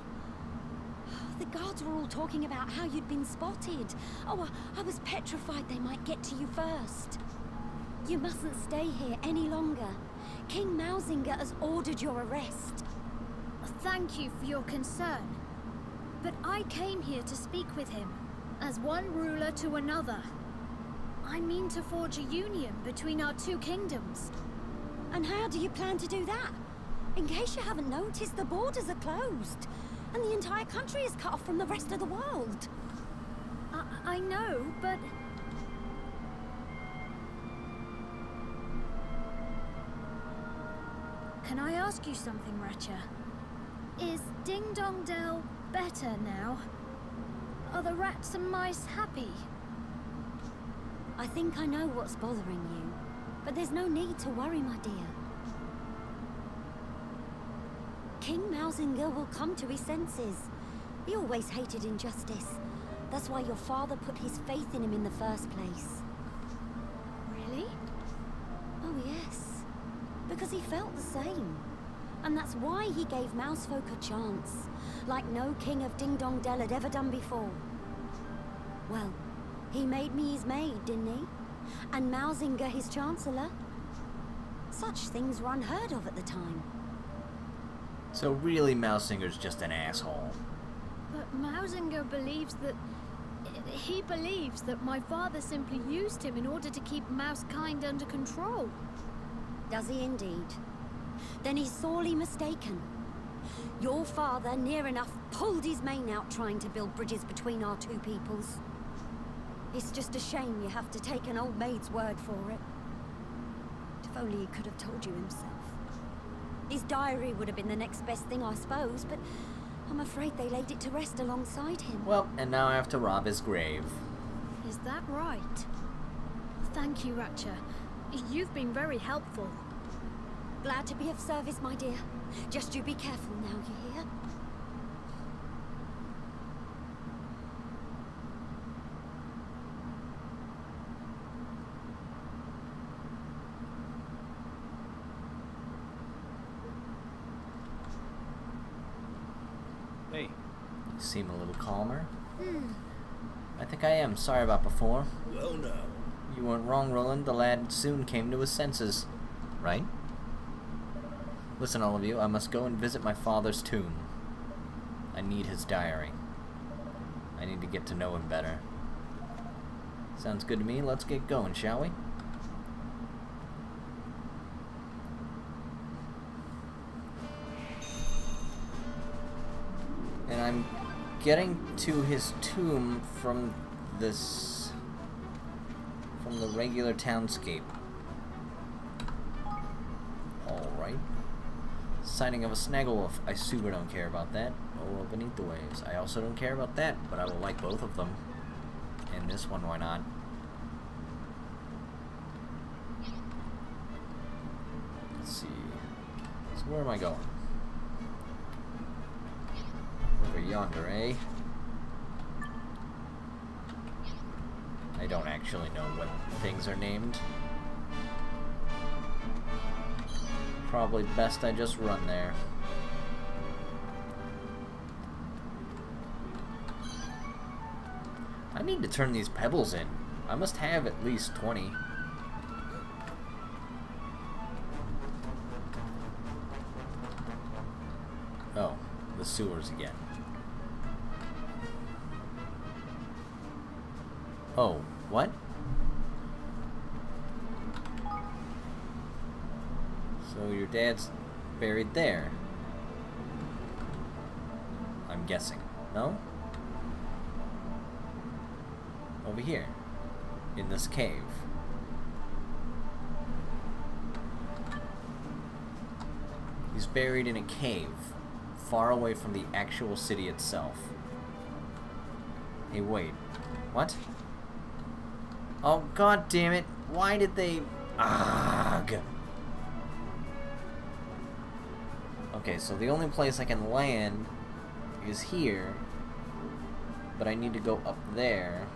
The guards were all talking about how you'd been spotted. Oh, I was petrified they might get to you first. You mustn't stay here any longer. King Mousinger has ordered your arrest. Thank you for your concern. But I came here to speak with him, as one ruler to another. I mean to forge a union between our two kingdoms. And how do you plan to do that? In case you haven't noticed, the borders are closed, and the entire country is cut off from the rest of the world. I know, but... Can I ask you something, Ratcha? Is Ding Dong Dell better now? Are the rats and mice happy? I think I know what's bothering you, but there's no need to worry, my dear. King Mousinger will come to his senses. He always hated injustice. That's why your father put his faith in him in the first place. Really? Oh yes, because he felt the same. And that's why he gave Mousefolk a chance, like no king of Ding Dong Dell had ever done before. Well, he made me his maid, didn't he? And Mousinger his chancellor. Such things were unheard of at the time. So really, Mousinger's just an asshole. But Mousinger believes that... He believes that my father simply used him in order to keep Mousekind under control. Does he indeed? Then he's sorely mistaken. Your father, near enough, pulled his mane out trying to build bridges between our two peoples. It's just a shame you have to take an old maid's word for it. If only he could have told you himself. His diary would have been the next best thing, I suppose, but I'm afraid they laid it to rest alongside him. Well, and now I have to rob his grave. Is that right? Thank you, Ratcha. You've been very helpful. Glad to be of service, my dear. Just you be careful now, you hear? Hey, You seem a little calmer. I think I am. Sorry about before. Well, now. You weren't wrong, Roland. The lad soon came to his senses. Right? Listen, all of you, I must go and visit my father's tomb. I need his diary. I need to get to know him better. Sounds good to me. Let's get going, shall we? And I'm getting to his tomb from the regular townscape. Alright. Sighting of a Snagglewolf. I super don't care about that. Oh, beneath the waves. I also don't care about that, but I will like both of them. And this one, why not? Let's see. So where am I going? Over yonder, eh? I don't actually know what things are named. Probably best I just run there. I need to turn these pebbles in. I must have at least 20. Oh, the sewers again. Oh, what? So your dad's buried there. I'm guessing. No? Over here. In this cave. He's buried in a cave. Far away from the actual city itself. Hey, wait. What? Oh, god damn it. Why did they... Ugh. Okay, so the only place I can land is here. But I need to go up there.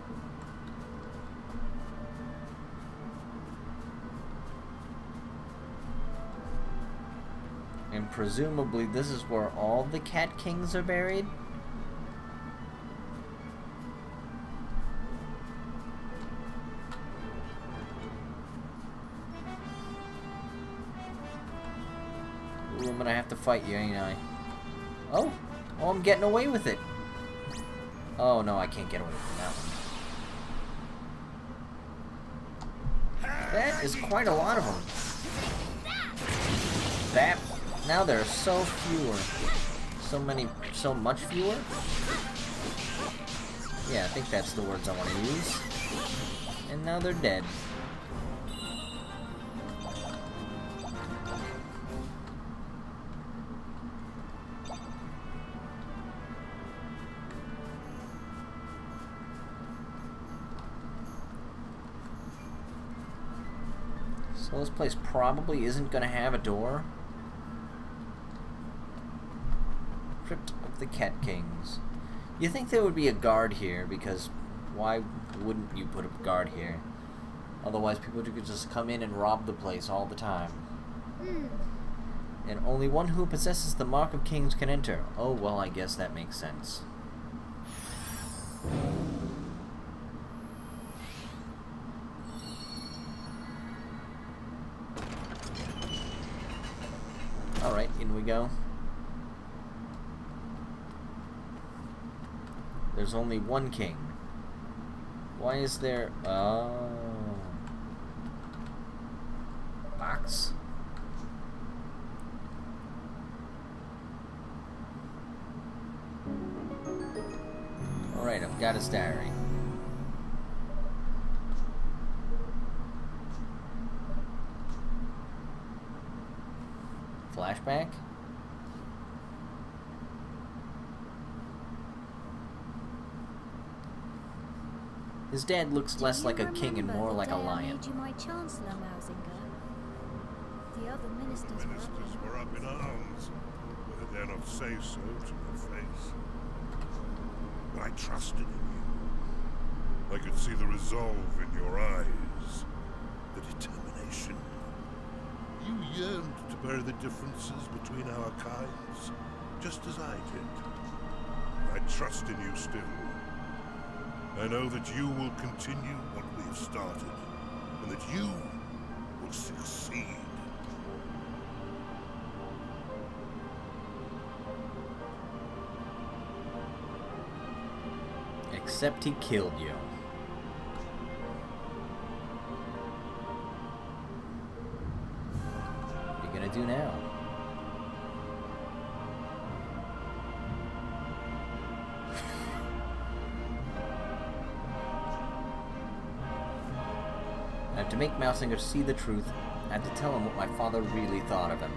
And presumably this is where all the Cat Kings are buried? Ooh, I'm gonna have to fight you, ain't I? Oh! Oh, I'm getting away with it! Oh no, I can't get away from that one. That is quite a lot of them. That... Now there are so fewer. So much fewer? Yeah, I think that's the words I want to use. And now they're dead. So this place probably isn't going to have a door. Crypt of the Cat Kings. You think there would be a guard here, because why wouldn't you put a guard here? Otherwise people could just come in and rob the place all the time. And only one who possesses the Mark of Kings can enter. Oh, well, I guess that makes sense. Alright, in we go. There's only one king. Why is there... Oh... Box? Alright, I've got his diary. Flashback? His dad looks less like a king and more like a lion. You my chancellor, Mausinger. The other ministers Were up in arms. Whether they're not say so to your face. But I trusted in you. I could see the resolve in your eyes. The determination. You yearned to bury the differences between our kinds, just as I did. I trust in you still. I know that you will continue what we have started, and that you will succeed. Except he killed you. What are you gonna do now? I have to make Mousinger see the truth. I had to tell him what my father really thought of him.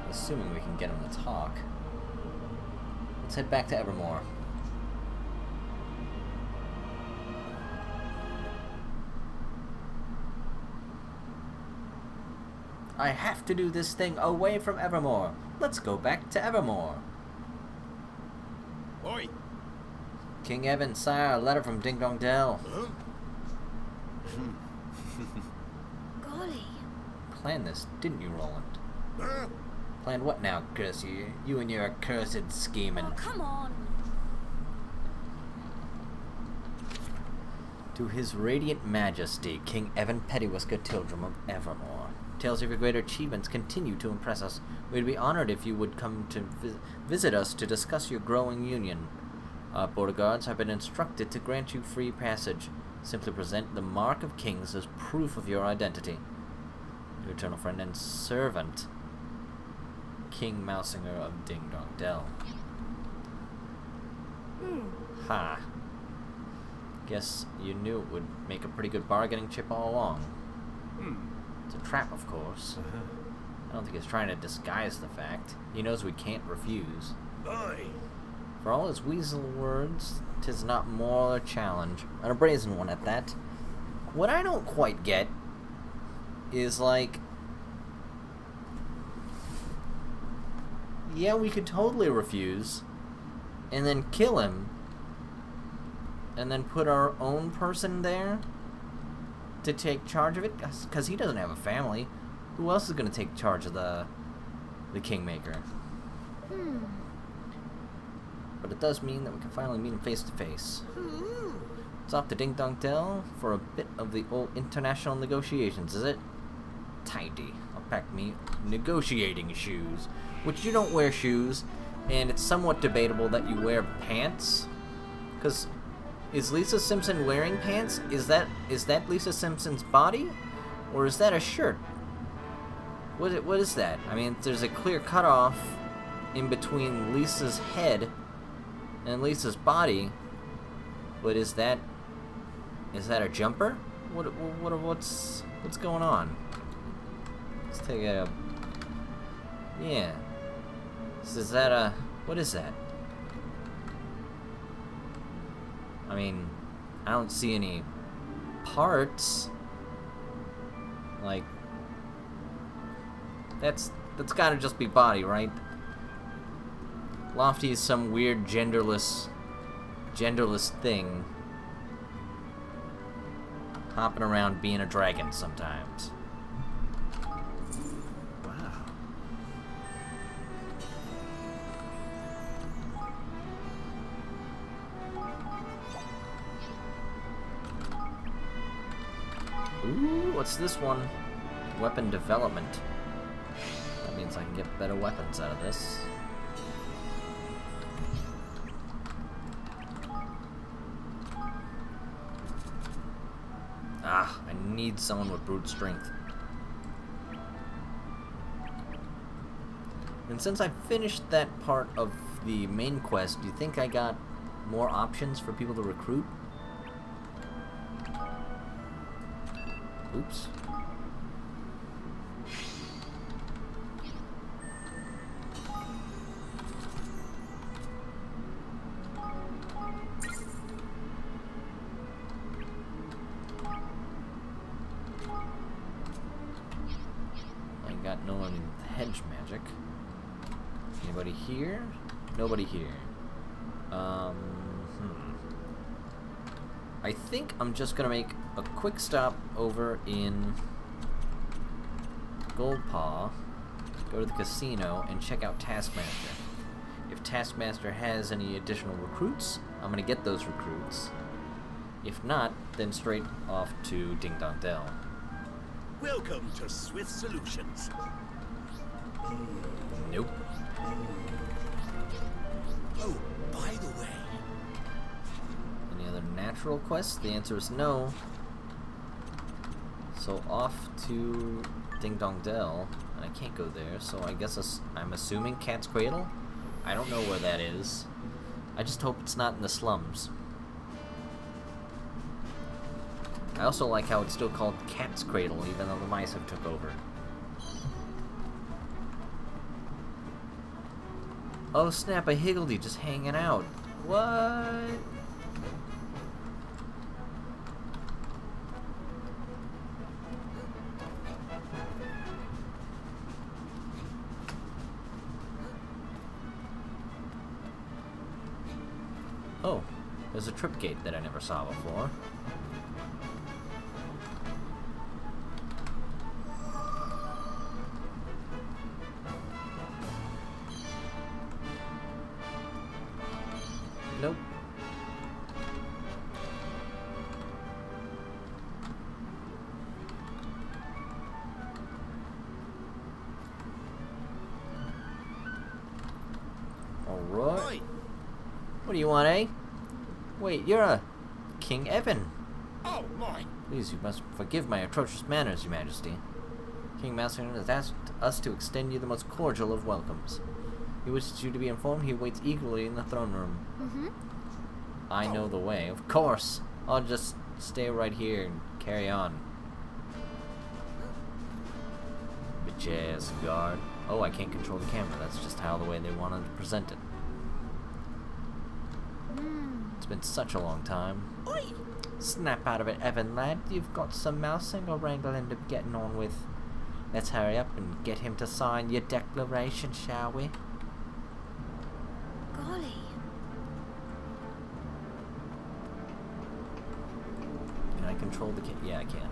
Assuming we can get him to talk. Let's head back to Evermore. I have to do this thing away from Evermore. Let's go back to Evermore. Oi! King Evan, sire, a letter from Ding Dong Dell. Huh? Golly. Planned this, didn't you, Roland? Huh? Planned what now, curse you? You and your accursed scheming. Oh, come on. To His Radiant Majesty, King Evan Pettiwhisker Tildrum of Evermore. Tales of your greater achievements continue to impress us. We'd be honored if you would come to visit us to discuss your growing union. Our border guards have been instructed to grant you free passage. Simply present the Mark of Kings as proof of your identity. Your eternal friend and servant, King Mousinger of Ding Dong Dell. Ha. Guess you knew it would make a pretty good bargaining chip all along. It's a trap, of course. I don't think he's trying to disguise the fact. He knows we can't refuse. Oi! For all his weasel words, 'tis not more a challenge, and a brazen one at that. What I don't quite get is, like, yeah, we could totally refuse, and then kill him, and then put our own person there to take charge of it, because he doesn't have a family. Who else is going to take charge of the Kingmaker? But it does mean that we can finally meet him face to face. It's off to Ding Dong Dell for a bit of the old international negotiations, is it? Tidy. I'll pack me negotiating shoes. Which you don't wear shoes, and it's somewhat debatable that you wear pants. Because is Lisa Simpson wearing pants? Is that Lisa Simpson's body? Or is that a shirt? What is that? I mean, there's a clear cutoff in between Lisa's head and Lisa's body, but is that a jumper? What's going on? Let's take a yeah. Is that a what is that? I mean, I don't see any parts. Like that's gotta just be body, right? Lofty is some weird genderless thing, hopping around being a dragon sometimes. Wow. Ooh, what's this one? Weapon development. That means I can get better weapons out of this. Ah, I need someone with brute strength. And since I finished that part of the main quest, do you think I got more options for people to recruit? Oops. I got no one in hedge magic. Anybody here? Nobody here. I think I'm just gonna make a quick stop over in Goldpaw, go to the casino, and check out Taskmaster. If Taskmaster has any additional recruits, I'm gonna get those recruits. If not, then straight off to Ding Dong Dell. Welcome to Swift Solutions. Nope. Oh, by the supernatural quest? The answer is no. So off to Ding Dong Dell, and I can't go there, so I guess I'm assuming Cat's Cradle? I don't know where that is. I just hope it's not in the slums. I also like how it's still called Cat's Cradle, even though the mice have took over. Oh snap, a Higgledy just hanging out. What? Oh, there's a trip gate that I never saw before. Nope. Alright. What do you want, eh? Wait, you're a King Evan. Oh, my. Please, you must forgive my atrocious manners, Your Majesty. King Master has asked us to extend you the most cordial of welcomes. He wishes you to be informed he waits eagerly in the throne room. Mm-hmm. I know the way. Of course. I'll just stay right here and carry on. Bitch-ass guard. Oh, I can't control the camera. That's just how the way they wanted to present it. It's been such a long time. Oi! Snap out of it, Evan, lad. You've got some mousing or wrangling to getting on with. Let's hurry up and get him to sign your declaration, shall we? Golly. Can I control the yeah, I can.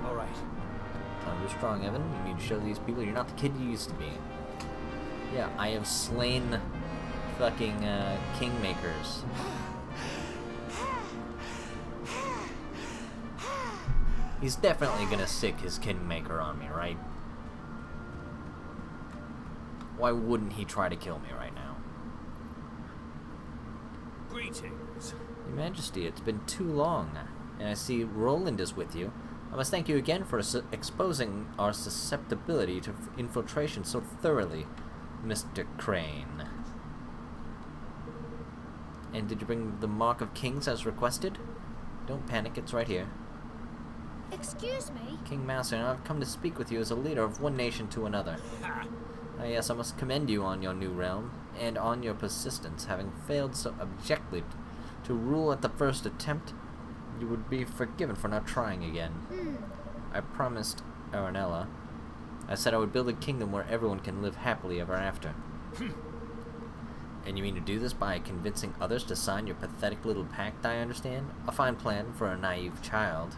All right. Time you're strong, Evan. You need to show these people you're not the kid you used to be. Yeah, I have slain fucking kingmakers. He's definitely gonna sick his kingmaker on me, right? Why wouldn't he try to kill me right now? Greetings. Your Majesty, it's been too long, and I see Roland is with you. I must thank you again for exposing our susceptibility to infiltration so thoroughly, Mr. Crane. And did you bring the Mark of Kings as requested? Don't panic, it's right here. Excuse me? King Master, I've come to speak with you as a leader of one nation to another. Yes, I must commend you on your new realm, and on your persistence, having failed so abjectly to rule at the first attempt. You would be forgiven for not trying again. I promised Aranella. I said I would build a kingdom where everyone can live happily ever after. And you mean to do this by convincing others to sign your pathetic little pact, I understand? A fine plan for a naive child.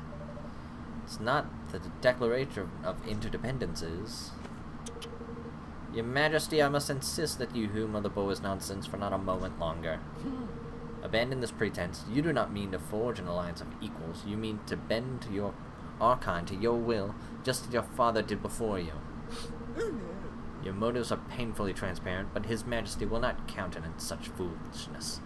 It's not the Declaration of Interdependence is. Your Majesty, I must insist that you humor the boy's nonsense for not a moment longer. Abandon this pretense. You do not mean to forge an alliance of equals. You mean to bend to our kind to your will, just as your father did before you. Your motives are painfully transparent, but His Majesty will not countenance such foolishness.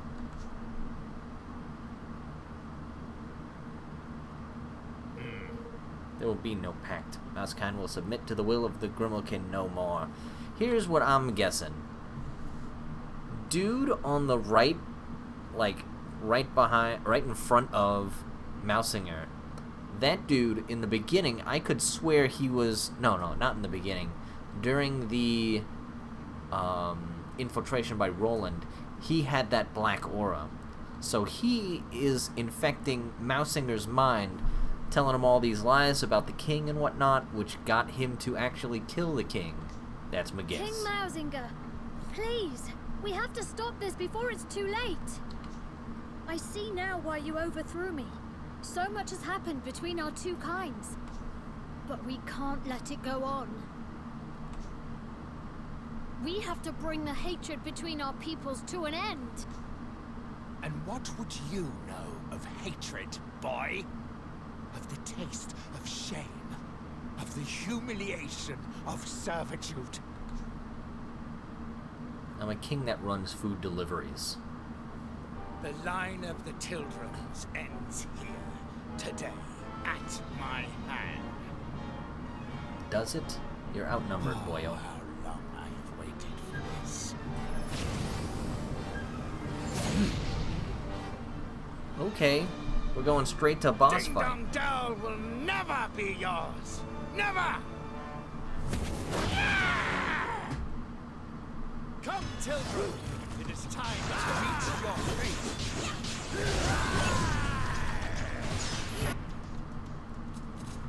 There will be no pact. Mousekind will submit to the will of the Grimalkin no more. Here's what I'm guessing. Dude on the right, like, right in front of Mousinger. That dude, in the beginning, I could swear he was... No, not in the beginning. During the infiltration by Roland, he had that black aura. So he is infecting Mousinger's mind, telling him all these lies about the king and whatnot, which got him to actually kill the king. That's my guess. King Mousinger, please, we have to stop this before it's too late. I see now why you overthrew me. So much has happened between our two kinds. But we can't let it go on. We have to bring the hatred between our peoples to an end. And what would you know of hatred, boy? Of the taste of shame, of the humiliation of servitude. I'm a king that runs food deliveries. The line of the Tildrums ends here, today, at my hand. Does it? You're outnumbered, boyo. How long I have waited for this. Okay, we're going straight to boss Ding fight. Dong Dell will never be yours! Never! Come, Tildrum! It is time to meet your fate!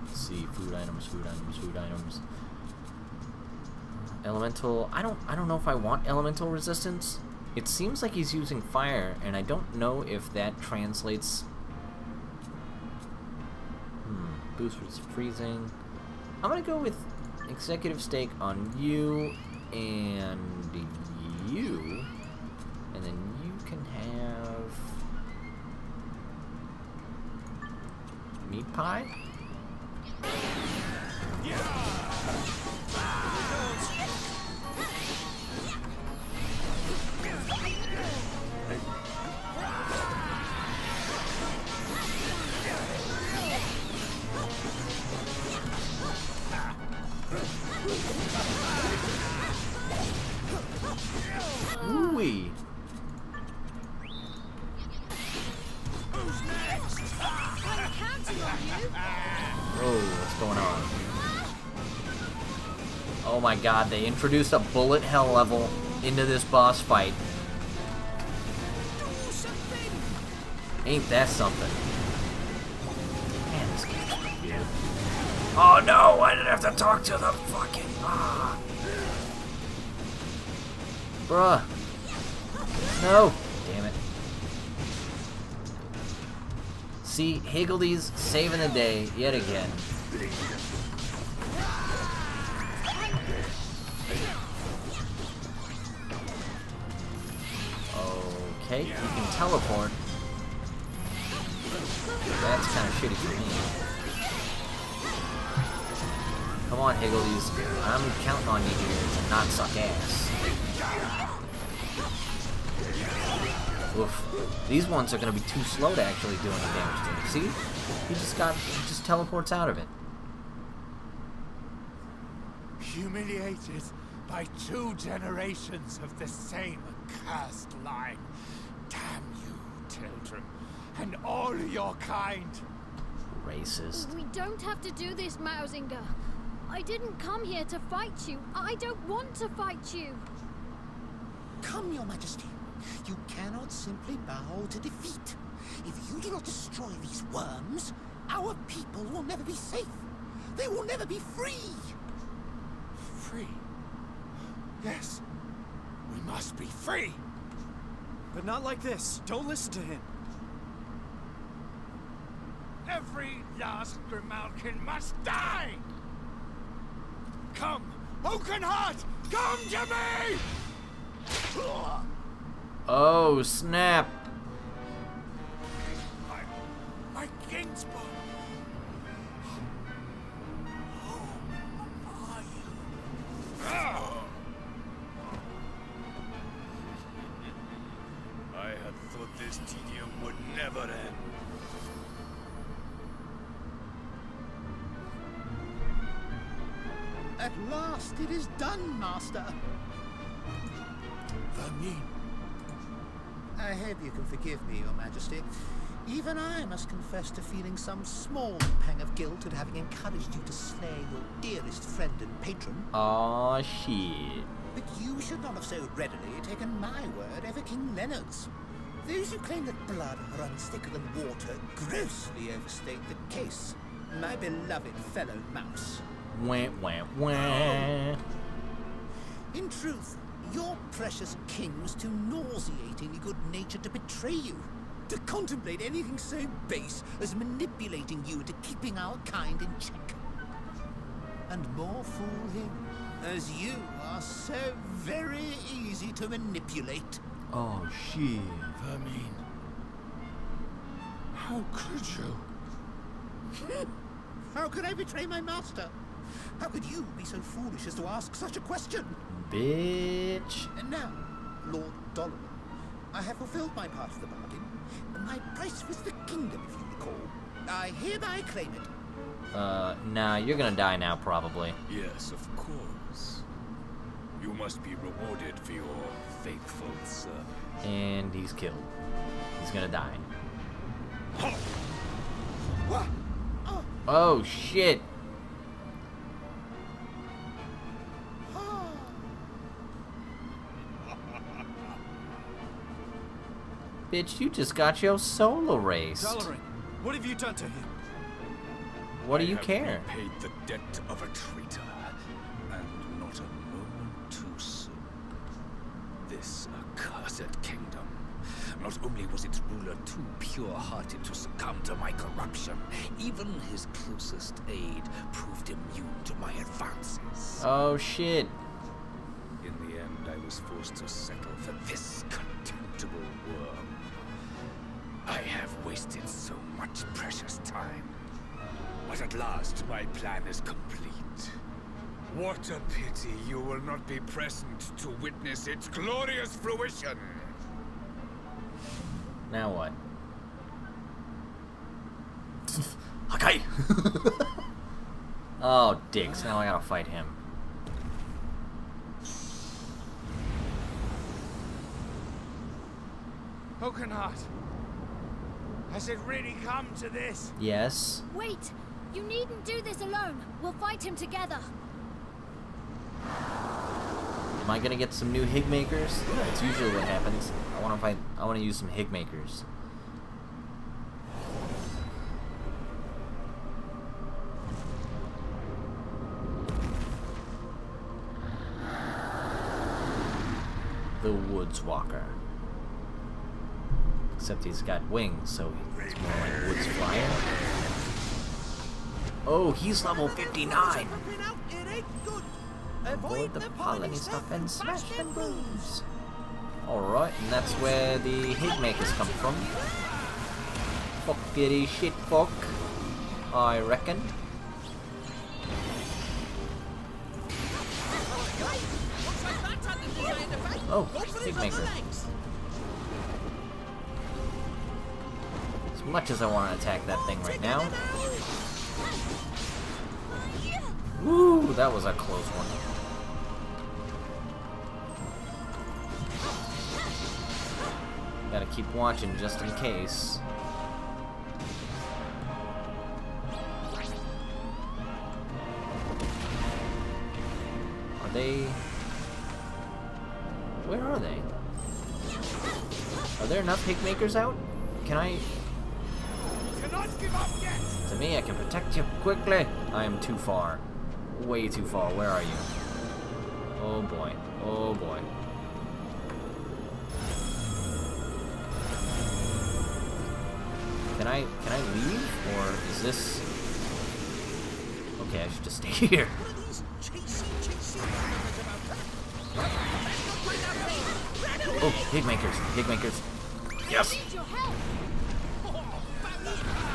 Let's see, food items, food items, food items. Elemental. I don't know if I want elemental resistance. It seems like he's using fire, and I don't know if that translates. Boost for freezing. I'm gonna go with executive stake on you and you, and then you can have meat pie. Ooh-wee. I'm counting on you. Oh, what's going on? Oh my god, they introduced a bullet hell level into this boss fight. Ain't that something? Man, this game's pretty good. Oh no, I didn't have to talk to the fucking... Bruh. No. Damn it. See, Higgledy's saving the day yet again. Okay, you can teleport. That's kind of shitty for me. Come on, Higgledy's. I'm counting on you here to not suck ass. Oof. These ones are going to be too slow to actually do any damage to me. See? He just teleports out of it. Humiliated by 2 generations of the same accursed line. Damn you, Tildrum, and all your kind. Racist. We don't have to do this, Mausinger. I didn't come here to fight you. I don't want to fight you. Come, Your Majesty. You cannot simply bow to defeat. If you do not destroy these worms, our people will never be safe. They will never be free. Free? Yes. We must be free. But not like this. Don't listen to him. Every last Grimalkin must die! Come, Oakenheart! Come to me! Oh, snap. My kinsman! Who are you? I had thought this tedium would never end. At last it is done, Master. Vermine. I hope you can forgive me, Your Majesty. Even I must confess to feeling some small pang of guilt at having encouraged you to slay your dearest friend and patron. Aw, shit. But you should not have so readily taken my word over King Leonard's. Those who claim that blood runs thicker than water grossly overstate the case. My beloved fellow mouse. Wah, wah, wah. In truth, your precious king was too nauseatingly good-natured to betray you. To contemplate anything so base as manipulating you into keeping our kind in check. And more fool him, as you are so very easy to manipulate. Oh, shit. Vermine. How could you? How could I betray my master? How could you be so foolish as to ask such a question? Bitch. And now, Lord Donovan, I have fulfilled my part of the bargain. My price was the kingdom, if you recall. I hereby claim it. Nah, you're gonna die now, probably. Yes, of course. You must be rewarded for your faithful service. And he's killed. He's gonna die. What? Oh, shit. Bitch, you just got your soul erased. Dalaran, what have you done to him? What do you care? I have repaid the debt of a traitor, and not a moment too soon. This accursed kingdom. Not only was its ruler too pure-hearted to succumb to my corruption, even his closest aide proved immune to my advances. Oh, shit. In the end, I was forced to settle for this contemptible worm. I have wasted so much precious time. But at last, my plan is complete. What a pity you will not be present to witness its glorious fruition! Now what? Okay. Oh, dicks. Now I gotta fight him. Coconut, has it really come to this? Yes. Wait! You needn't do this alone. We'll fight him together. Am I gonna get some new hig makers? That's usually what happens. I wanna use some hig makers. The Woods Walker. Except he's got wings, so he's more like Woods Flyer. Oh, he's level 59! Avoid the pollen stuff and smash them booms. Alright, and that's where the hig makers come from. Fuckity shit fuck, I reckon. Oh, hig maker. As much as I want to attack that thing right now. Woo, that was a close one. Gotta keep watching just in case. Are they... Where are they? Are there enough hig makers out? Can I... Cannot give up yet. To me, I can protect you quickly. I am too far. Way too far. Where are you? Oh boy. Oh boy. Can I leave? Or is this... Okay, I should just stay here. Oh, hig makers. Hig makers. Yes!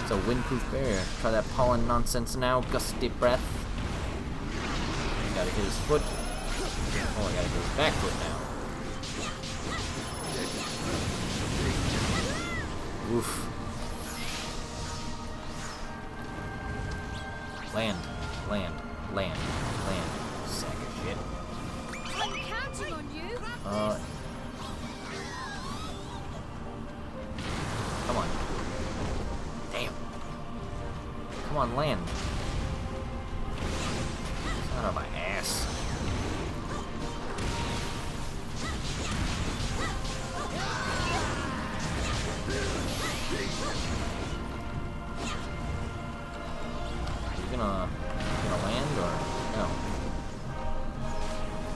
It's a windproof barrier. Try that pollen nonsense now. Gusty breath. Gotta hit his foot. Oh, I gotta hit his back foot now. Oof. Land. Land. Land. Land. Sack of shit. I'm counting on you. Come on. Damn. Come on, land. Son of my ass. You gonna land or no?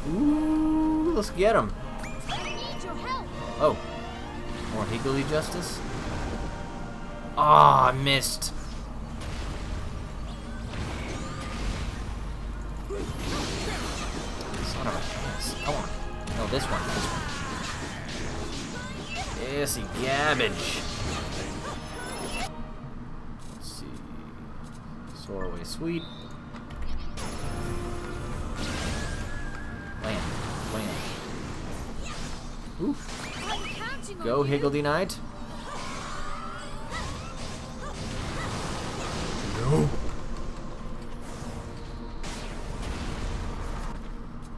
Ooh, let's get him. I need your help. Oh, more higgledy justice. Ah, I missed. Son of a ass. Come on. No, this one. This one. Yes, garbage. Let's see. Soar away, sweet. Oof. I'm counting on Go, you. Higgledy Knight. No.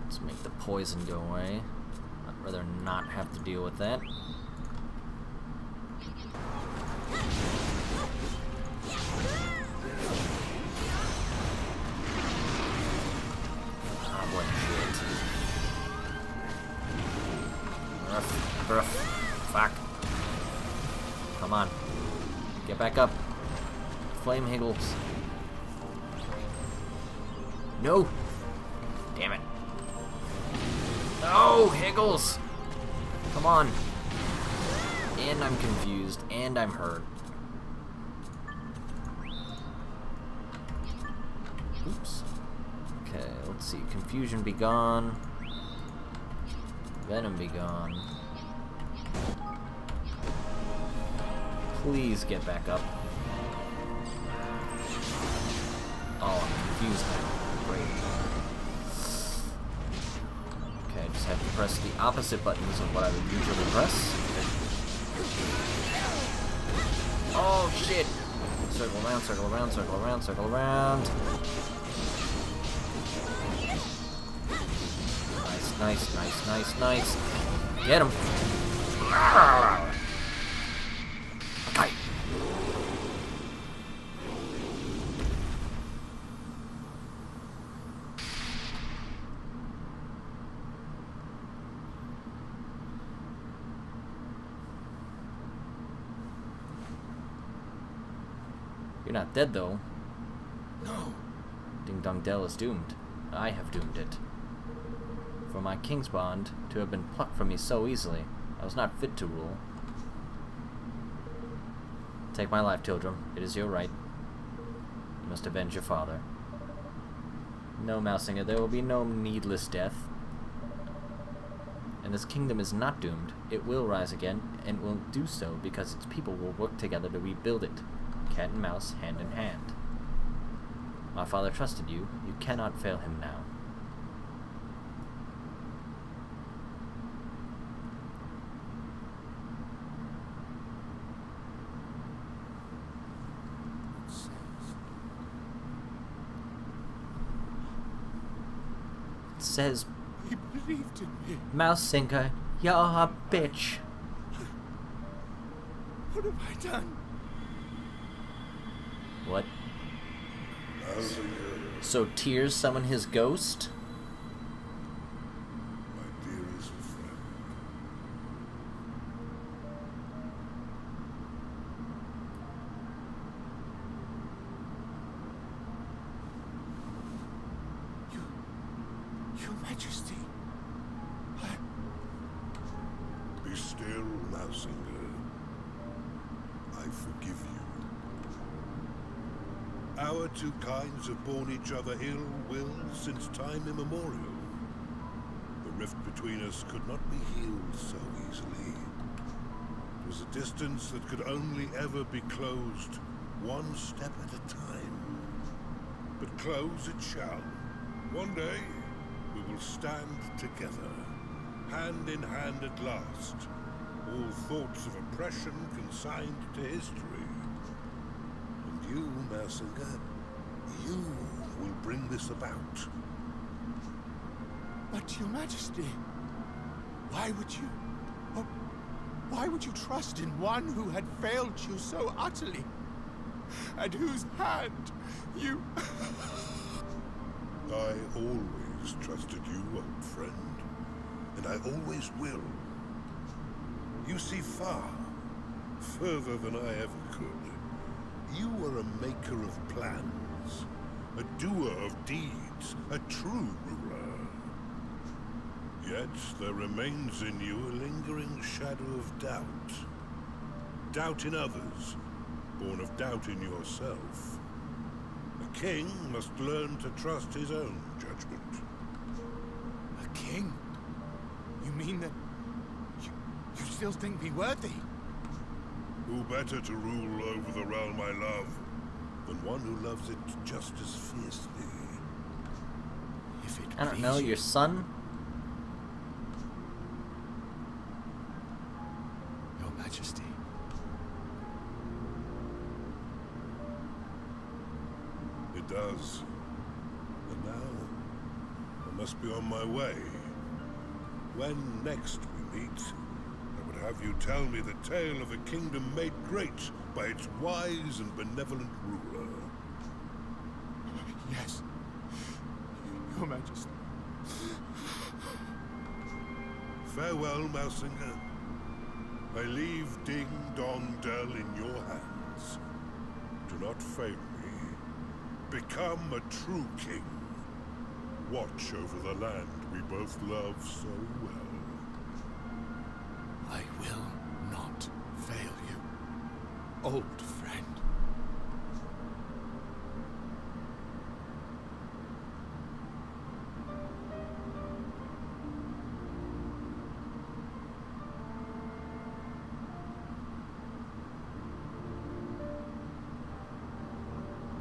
Let's make the poison go away. I'd rather not have to deal with that. Ah, boy, shit. Rough. Fuck. Come on. Get back up. Flame Higgles. No! Damn it. No, Higgles! Come on. And I'm confused, and I'm hurt. Oops. Okay, let's see. Confusion be gone. Venom be gone. Please get back up. Oh, I'm confused now. Great. Okay, I just have to press the opposite buttons of what I would usually press. Oh, shit! Circle around, circle around, circle around, circle around. Nice. Get him! Okay. You're not dead, though. No. Ding Dong Dell is doomed. I have doomed it. For my king's bond to have been plucked from me so easily, I was not fit to rule. Take my life, Tildrum. It is your right. You must avenge your father. No, Mousinger, there will be no needless death. And this kingdom is not doomed. It will rise again, and will do so because its people will work together to rebuild it. Cat and mouse, hand in hand. My father trusted you. You cannot fail him now. Says He believed in me. Mousinger, you're a bitch. What have I done? What? Mousinger, So Tears summon his ghost? my dearest friend. Your Majesty. Be still, Mousinger. I forgive you. Our two kinds have borne each other ill will since time immemorial. The rift between us could not be healed so easily. It was a distance that could only ever be closed one step at a time. But close it shall. One day, we will stand together, hand in hand at last, all thoughts of oppression consigned to history. And you, Mousinger, you will bring this about. But, Your Majesty, why would you trust in one who had failed you so utterly? And whose hand you... I always trusted you, old friend, and I always will. You see far, further than I ever could. You are a maker of plans, a doer of deeds, a true ruler. Yet there remains in you a lingering shadow of doubt. Doubt in others, born of doubt in yourself. A king must learn to trust his own judgment. A king? You mean that... You still think me worthy? Who better to rule over the realm I love than one who loves it just as fiercely? If it I don't know, please your son? does. And now, I must be on my way. When next we meet, I would have you tell me the tale of a kingdom made great by its wise and benevolent ruler. Yes, Your Majesty. Farewell, Mousinger. I leave Ding Dong Dell in your hands. Do not fail me. Become a true king. Watch over the land we both love so well. I will not fail you, old friend.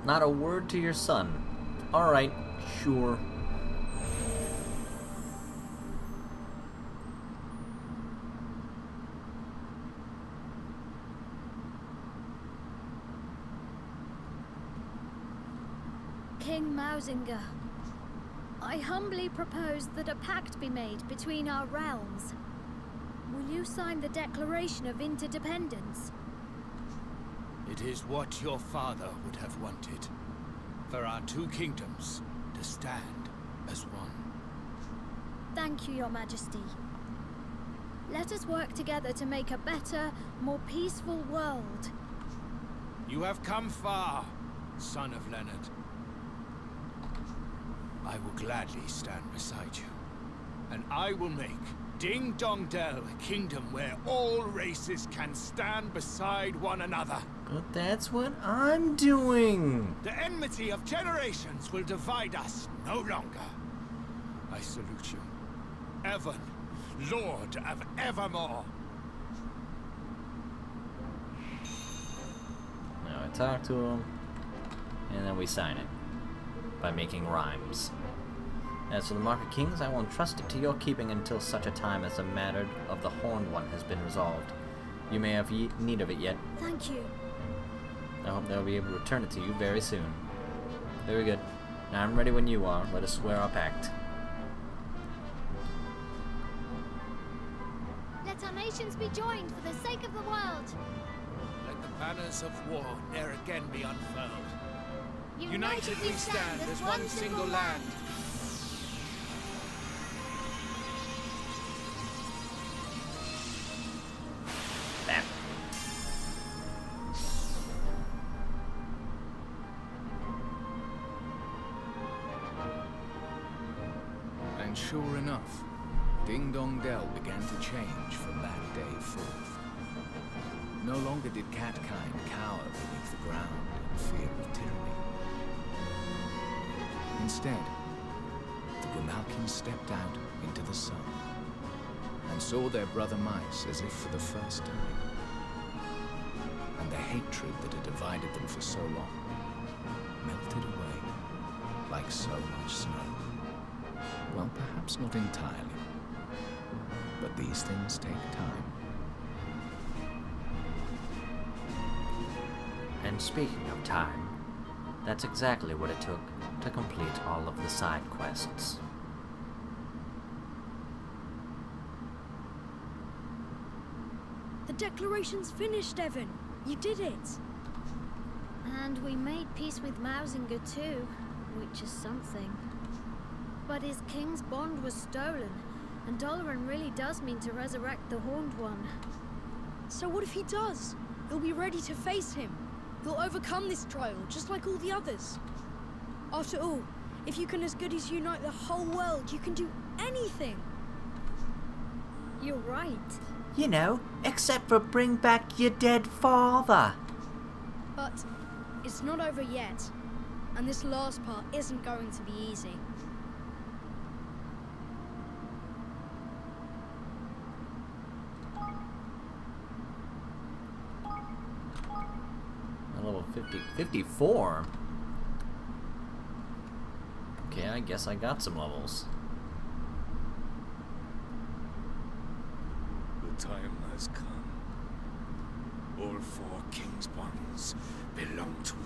Not a word to your son. Alright, sure. King Mausinger, I humbly propose that a pact be made between our realms. Will you sign the Declaration of Interdependence? It is what your father would have wanted. For our two kingdoms to stand as one. Thank you, Your Majesty. Let us work together to make a better, more peaceful world. You have come far, son of Leonard. I will gladly stand beside you. And I will make Ding Dong Dell a kingdom where all races can stand beside one another. But that's what I'm doing. The enmity of generations will divide us no longer. I salute you, Evan, Lord of Evermore. Now I talk to him, and then we sign it by making rhymes. As for the Mark of Kings, I will entrust it to your keeping until such a time as the matter of the Horned One has been resolved. You may have need of it yet. Thank you. I hope they'll be able to return it to you very soon. Very good. Now I'm ready when you are. Let us swear our pact. Let our nations be joined for the sake of the world. Let the banners of war ne'er again be unfurled. United we stand as one single land. Bam. And sure enough, Ding Dong Dell began to change from that day forth. No longer did catkind cower beneath the ground in fear of tyranny. Instead, the Grimalkins stepped out into the sun and saw their brother mice as if for the first time. And the hatred that had divided them for so long melted away like so much snow. Well, perhaps not entirely, but these things take time. And speaking of time, that's exactly what it took to complete all of the side quests. The declaration's finished, Evan. You did it. And we made peace with Mausinger too, which is something. But his king's bond was stolen, and Doloran really does mean to resurrect the Horned One. So what if he does? He'll be ready to face him. He'll overcome this trial, just like all the others. After all, if you can as good as unite the whole world, you can do anything. You're right. You know, except for bring back your dead father. But it's not over yet. And this last part isn't going to be easy. Level 54? Okay, I guess I got some levels. The time has come. All four kings' bonds belong to me.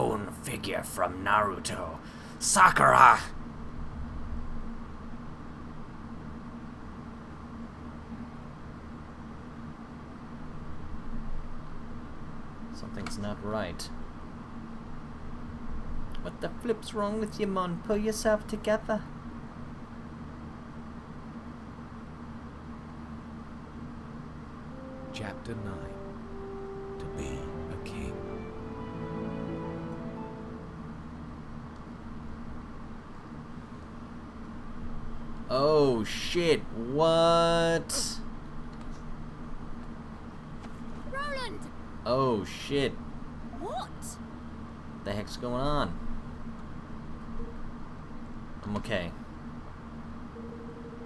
stone figure from Naruto. Sakura! Something's not right. What the flip's wrong with you, mon? Pull yourself together. Chapter 9. To be a king. Oh shit, what? Roland! Oh shit, What? the heck's going on? I'm okay.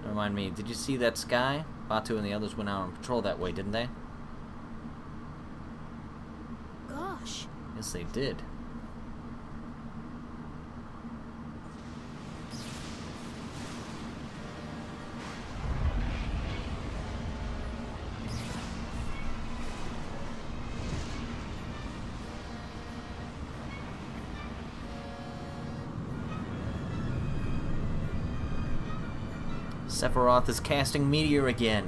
Remind me, did you see that sky? Batu and the others went out on patrol that way, didn't they? Gosh. Yes, they did. Sephiroth is casting meteor again.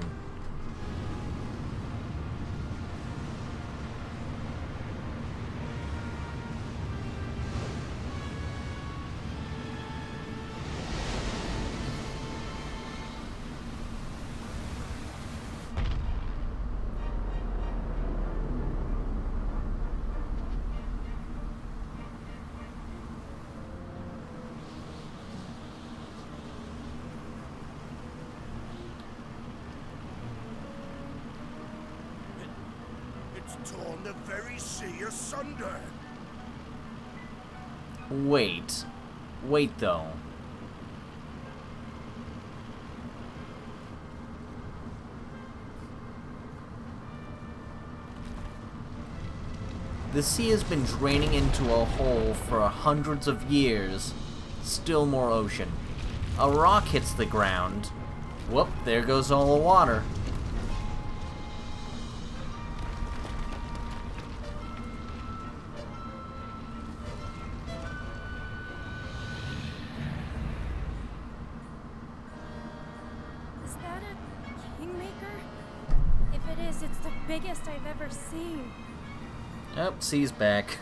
It's torn the very sea asunder. Wait. Wait, though. The sea has been draining into a hole for hundreds of years. Still more ocean. A rock hits the ground. Whoop, there goes all the water. Is that a kingmaker? If it is, it's the biggest I've ever seen. Oh, sea's back.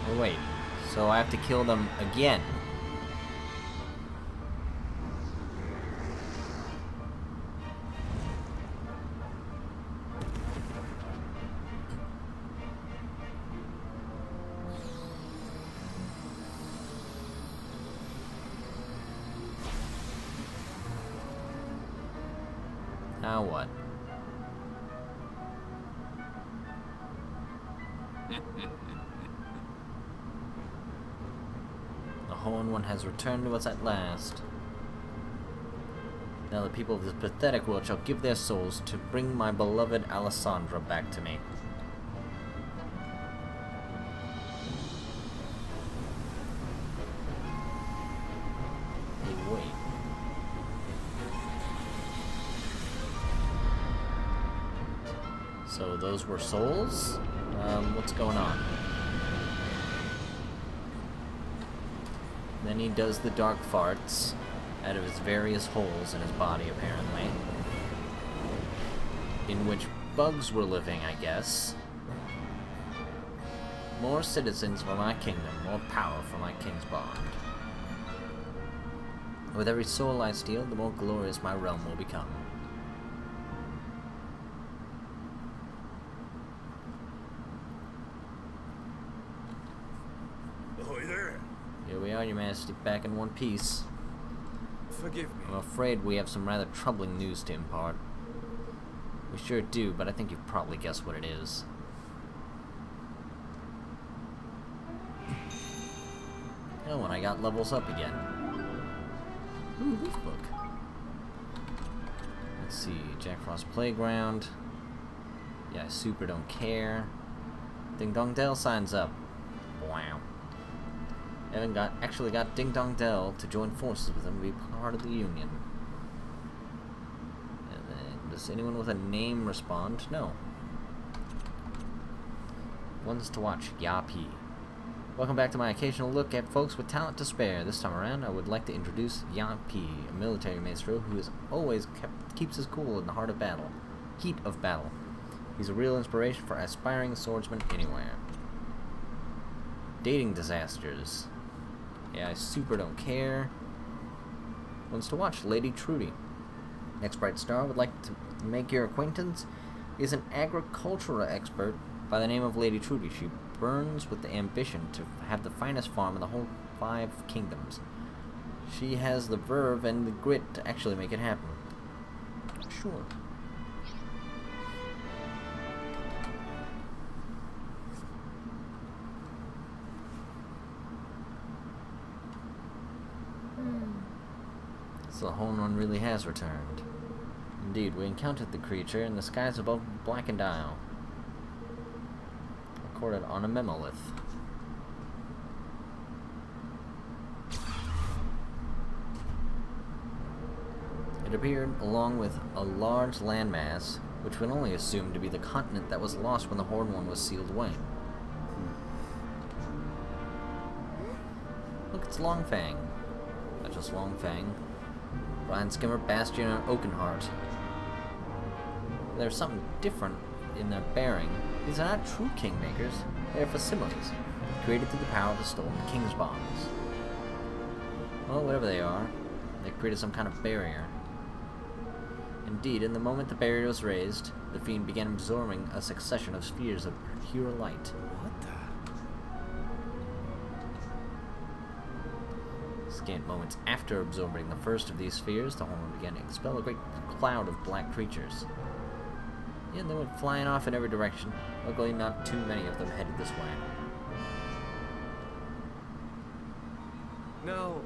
Oh, wait, so I have to kill them again. Now what? The Horn One has returned to us at last. Now the people of this pathetic world shall give their souls to bring my beloved Alessandra back to me. Hey, wait. So those were souls? What's going on? Then he does the dark farts out of his various holes in his body, apparently. In which bugs were living, I guess. More citizens for my kingdom, more power for my king's bond. With every soul I steal, the more glorious my realm will become. Ahoy there. Here we are, Your Majesty, back in one piece. Forgive me. I'm afraid we have some rather troubling news to impart. We sure do, but I think you've probably guessed what it is. Oh, and I got levels up again. Ooh, this book. Let's see, Jack Frost Playground. Yeah, I super don't care. Ding Dong Dell signs up. Wow. Evan actually got Ding Dong Dell to join forces with him to be part of the Union. And then, does anyone with a name respond? No. Ones to watch. Yapi. Welcome back to my occasional look at folks with talent to spare. This time around, I would like to introduce Yapi, a military maestro who is always keeps his cool in the heart of battle. Heat of battle. He's a real inspiration for aspiring swordsmen anywhere. Dating disasters. Yeah, I super don't care. Ones to watch. Lady Trudy. Next bright star would like to make your acquaintance. Is an agricultural expert by the name of Lady Trudy. She burns with the ambition to have the finest farm in the whole 5 kingdoms. She has the verve and the grit to actually make it happen. Sure. So the Horn One really has returned. Indeed, we encountered the creature in the skies above Blackened Isle. Recorded on a memolith. It appeared along with a large landmass, which we only assumed to be the continent that was lost when the Horn One was sealed away. Look, it's Longfang. Not just Longfang. Brian Skimmer, Bastion, and Oakenheart. There's something different in their bearing. These are not true kingmakers. They are facsimiles, created through the power of the stolen king's bonds. Well, whatever they are, they created some kind of barrier. Indeed, in the moment the barrier was raised, the fiend began absorbing a succession of spheres of pure light. What the? Scant moments after absorbing the first of these spheres, the Horn began to expel a great cloud of black creatures. Yeah, they went flying off in every direction. Luckily, not too many of them headed this way. No.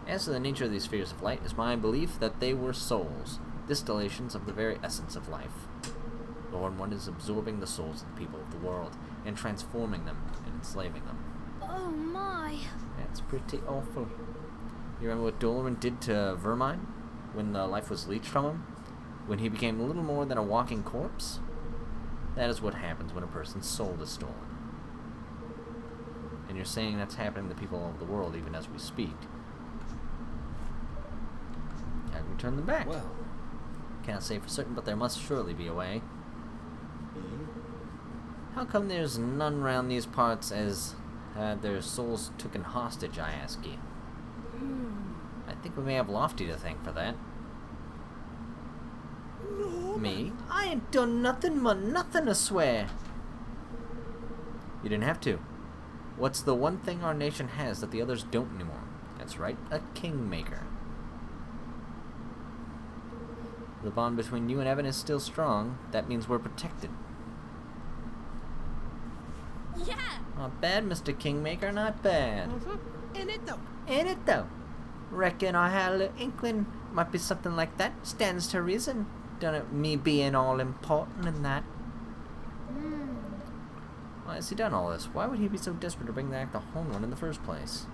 As to the nature of these spheres of light, it's my belief that they were souls, distillations of the very essence of life. The Horn One is absorbing the souls of the people of the world, and transforming them, and enslaving them. Oh my. That's pretty awful. You remember what Doloran did to Vermine, when the life was leached from him? When he became little more than a walking corpse? That is what happens when a person's soul is stolen. And you're saying that's happening to people all over the world even as we speak. How can we turn them back? Well. Can't say for certain, but there must surely be a way. How come there's none round these parts as had their souls taken hostage, I ask ye? I think we may have Lofty to thank for that. No. Me? I ain't done nothing, nothing, I swear. You didn't have to. What's the one thing our nation has that the others don't anymore? That's right, a kingmaker. The bond between you and Evan is still strong. That means we're protected. Yeah! Not bad, Mr. Kingmaker, not bad. In it though. Ain't it though? Reckon I had a little inkling might be something like that. Stands to reason. Don't it me being all important and that. Why has he done all this? Why would he be so desperate to bring back the Horn One in the first place?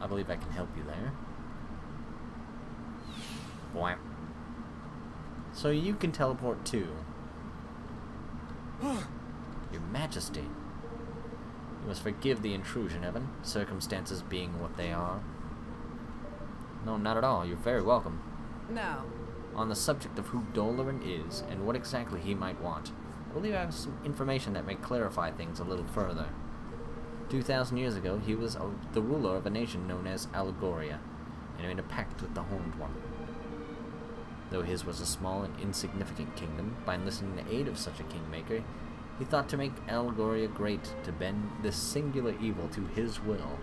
I believe I can help you there. Boy. So you can teleport too. Your Majesty. You must forgive the intrusion, Evan, circumstances being what they are. No, not at all. You're very welcome. Now. On the subject of who Doloran is, and what exactly he might want, I believe I have some information that may clarify things a little further. 2,000 years ago, he was the ruler of a nation known as Allegoria, and made a pact with the Horned One. Though his was a small and insignificant kingdom, by enlisting the aid of such a kingmaker, he thought to make Allegoria great, to bend this singular evil to his will.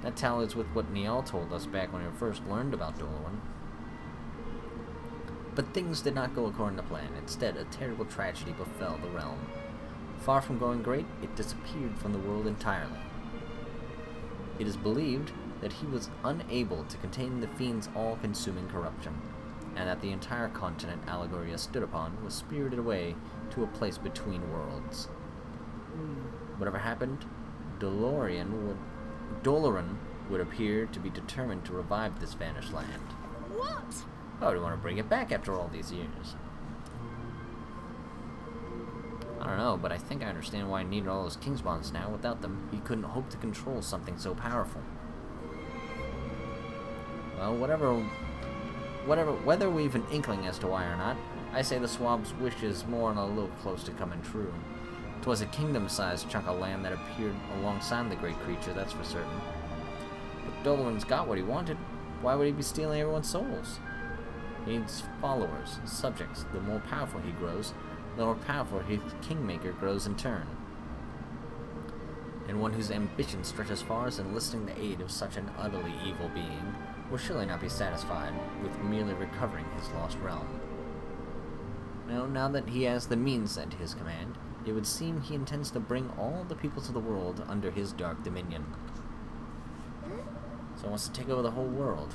That tallies with what Niall told us back when we first learned about Doloran. But things did not go according to plan. Instead, a terrible tragedy befell the realm. Far from going great, it disappeared from the world entirely. It is believed that he was unable to contain the fiend's all-consuming corruption. and that the entire continent Allegoria stood upon was spirited away to a place between worlds. Whatever happened, Doloran would appear to be determined to revive this vanished land. What? Oh, do you want to bring it back after all these years? I don't know, but I think I understand why he needed all those King's Bonds now. Without them, he couldn't hope to control something so powerful. Well, whether we've an inkling as to why or not, I say the Swab's wish is more than a little close to coming true. 'Twas a kingdom-sized chunk of land that appeared alongside the great creature, that's for certain. But Doloran's got what he wanted. Why would he be stealing everyone's souls? He needs followers, subjects. The more powerful he grows, the more powerful his kingmaker grows in turn. And one whose ambition stretches far as enlisting the aid of such an utterly evil being will surely not be satisfied with merely recovering his lost realm. Now that he has the means at his command, it would seem he intends to bring all the peoples of the world under his dark dominion. So he wants to take over the whole world.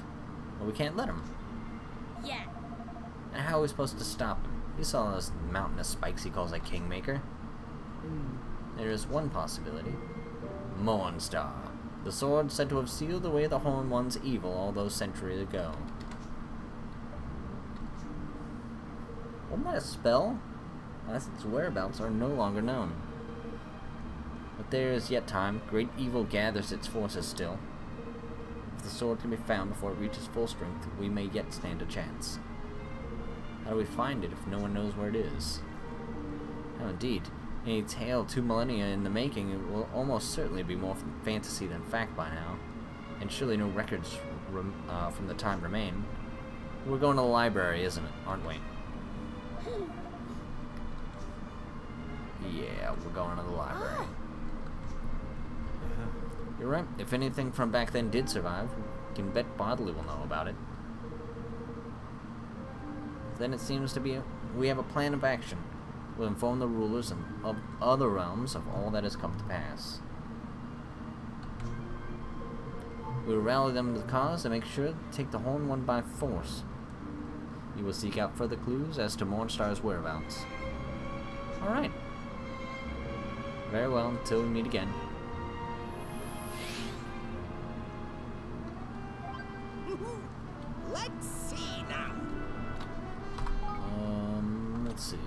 Well, we can't let him. Yeah. And how are we supposed to stop him? He saw those mountainous spikes he calls a kingmaker. There is one possibility. Mornstar. The sword said to have sealed away the Horned One's evil all those centuries ago. Wasn't that a spell? As its whereabouts are no longer known. But there is yet time. Great evil gathers its forces still. If the sword can be found before it reaches full strength, we may yet stand a chance. How do we find it if no one knows where it is? Oh, indeed. Any tale 2 millennia in the making, it will almost certainly be more fantasy than fact by now. And surely no records from the time remain. We're going to the library, aren't we? Yeah, we're going to the library. You're right. If anything from back then did survive, we can bet Bodley will know about it. Then it seems to be we have a plan of action. We'll inform the rulers of other realms of all that has come to pass. We'll rally them to the cause and make sure to take the Horned One by force. You will seek out further clues as to Mornstar's whereabouts. Alright. Very well, until we meet again. Let's see now. Let's see.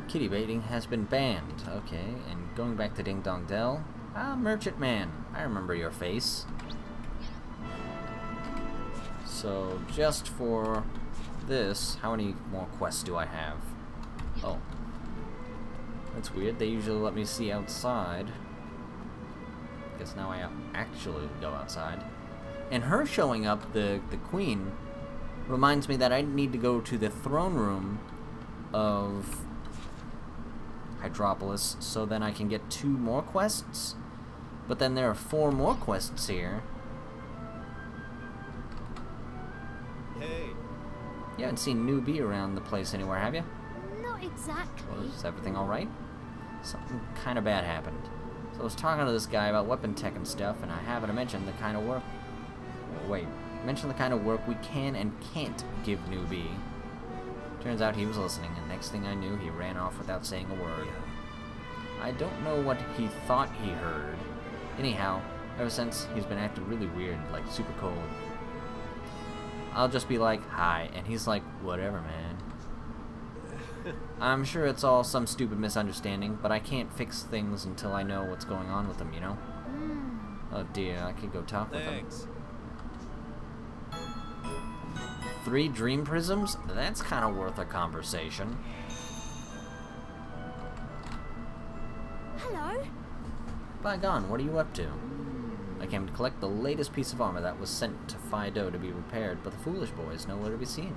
Kitty baiting has been banned. Okay, and going back to Ding Dong Dell. Ah, Merchant Man. I remember your face. So, just for this, how many more quests do I have? Oh. That's weird. They usually let me see outside. Guess now I actually go outside. And her showing up, the queen, reminds me that I need to go to the throne room of Hydropolis so then I can get 2 more quests. But then there are 4 more quests here. Hey. You haven't seen Newbie around the place anywhere, have you? Not exactly. Well, is everything alright? Something kind of bad happened. So I was talking to this guy about weapon tech and stuff, and I happened to mention the kind of work... mention the kind of work we can and can't give Newbie. Turns out he was listening, and next thing I knew, he ran off without saying a word. I don't know what he thought he heard. Anyhow, ever since, he's been acting really weird, like super cold. I'll just be like, hi, and he's like, whatever, man. I'm sure it's all some stupid misunderstanding, but I can't fix things until I know what's going on with him, you know? Oh dear, I could go talk with him. Thanks. 3 dream prisms? That's kind of worth a conversation. Hello? By gone, what are you up to? I came to collect the latest piece of armor that was sent to Fido to be repaired, but the foolish boy is nowhere to be seen.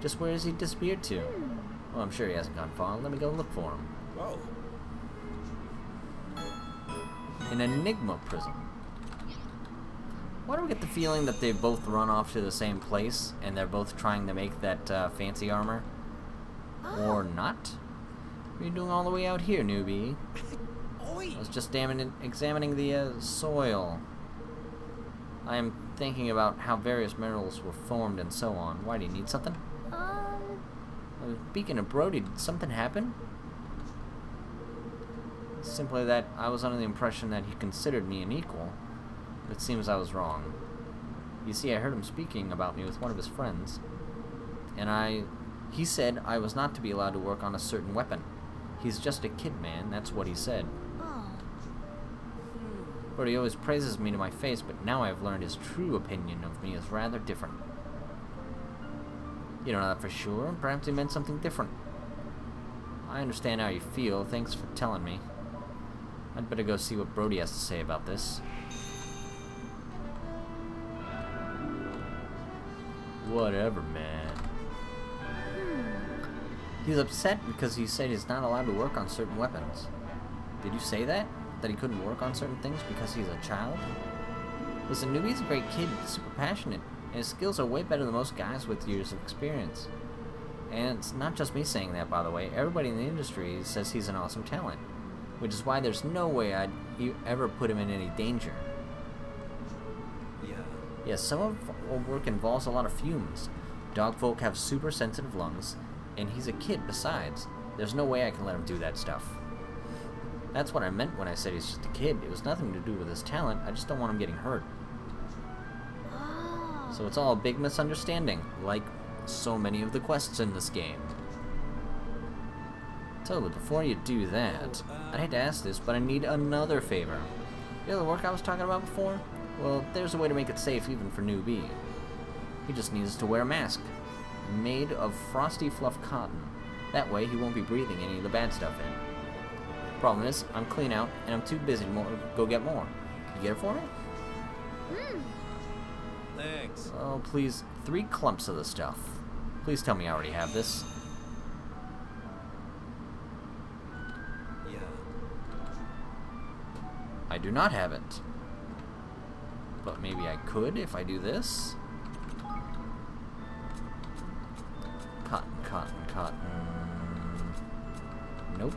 Just where has he disappeared to? Well, I'm sure he hasn't gone far. Let me go look for him. Whoa. An Enigma prism. Why do we get the feeling that they both run off to the same place, and they're both trying to make that fancy armor? Or not? What are you doing all the way out here, newbie? I was just examining the soil. I am thinking about how various minerals were formed and so on. Why, do you need something? Speaking of Brody, did something happen? Simply that I was under the impression that he considered me an equal. But it seems I was wrong. You see, I heard him speaking about me with one of his friends. And he said I was not to be allowed to work on a certain weapon. He's just a kid, man, that's what he said. Brody always praises me to my face, but now I've learned his true opinion of me is rather different. You don't know that for sure. Perhaps he meant something different. I understand how you feel. Thanks for telling me. I'd better go see what Brody has to say about this. Whatever, man. He's upset because he said he's not allowed to work on certain weapons. Did you say that? That he couldn't work on certain things because he's a child? Listen, Newbie's a great kid, super passionate, and his skills are way better than most guys with years of experience. And it's not just me saying that, by the way. Everybody in the industry says he's an awesome talent, which is why there's no way I'd ever put him in any danger. Yes, some of our work involves a lot of fumes. Dogfolk have super sensitive lungs, and he's a kid besides. There's no way I can let him do that stuff. That's what I meant when I said he's just a kid. It was nothing to do with his talent. I just don't want him getting hurt. So it's all a big misunderstanding, like so many of the quests in this game. Totally, before you do that, I hate to ask this, but I need another favor. You know the work I was talking about before? Well, there's a way to make it safe even for Newbie. He just needs to wear a mask, made of frosty fluff cotton. That way he won't be breathing any of the bad stuff in. Problem is, I'm clean out, and I'm too busy to go get more. Can you get it for me? Thanks. Oh, please, 3 clumps of the stuff. Please tell me I already have this. Yeah. I do not have it. But maybe I could if I do this. Cotton, cotton, cotton. Nope.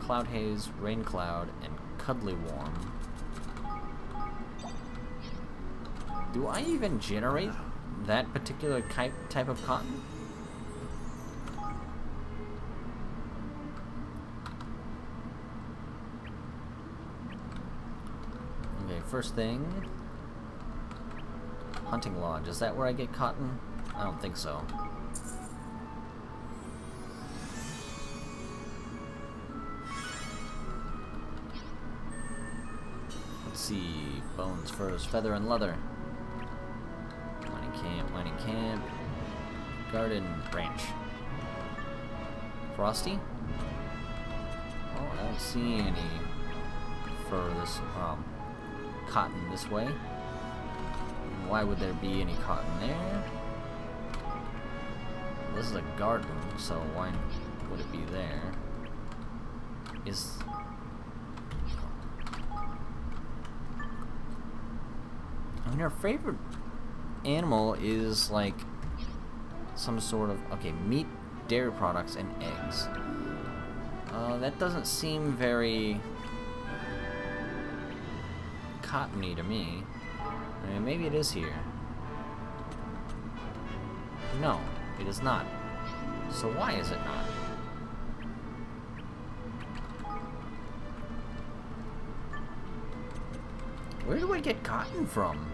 Cloud haze, rain cloud, and cuddly warm. Do I even generate that particular type of cotton? Okay, first thing. Hunting lodge. Is that where I get cotton? I don't think so. Let's see. Bones, furs, feather, and leather. Mining camp. Garden, ranch. Frosty? Oh, I don't see any fur this, cotton this way. Why would there be any cotton there? This is a garden, so why would it be there? I mean, our favorite animal is like some sort of meat, dairy products, and eggs. That doesn't seem very cottony to me. I mean, maybe it is here. No, it is not. So why is it not? Where do I get cotton from?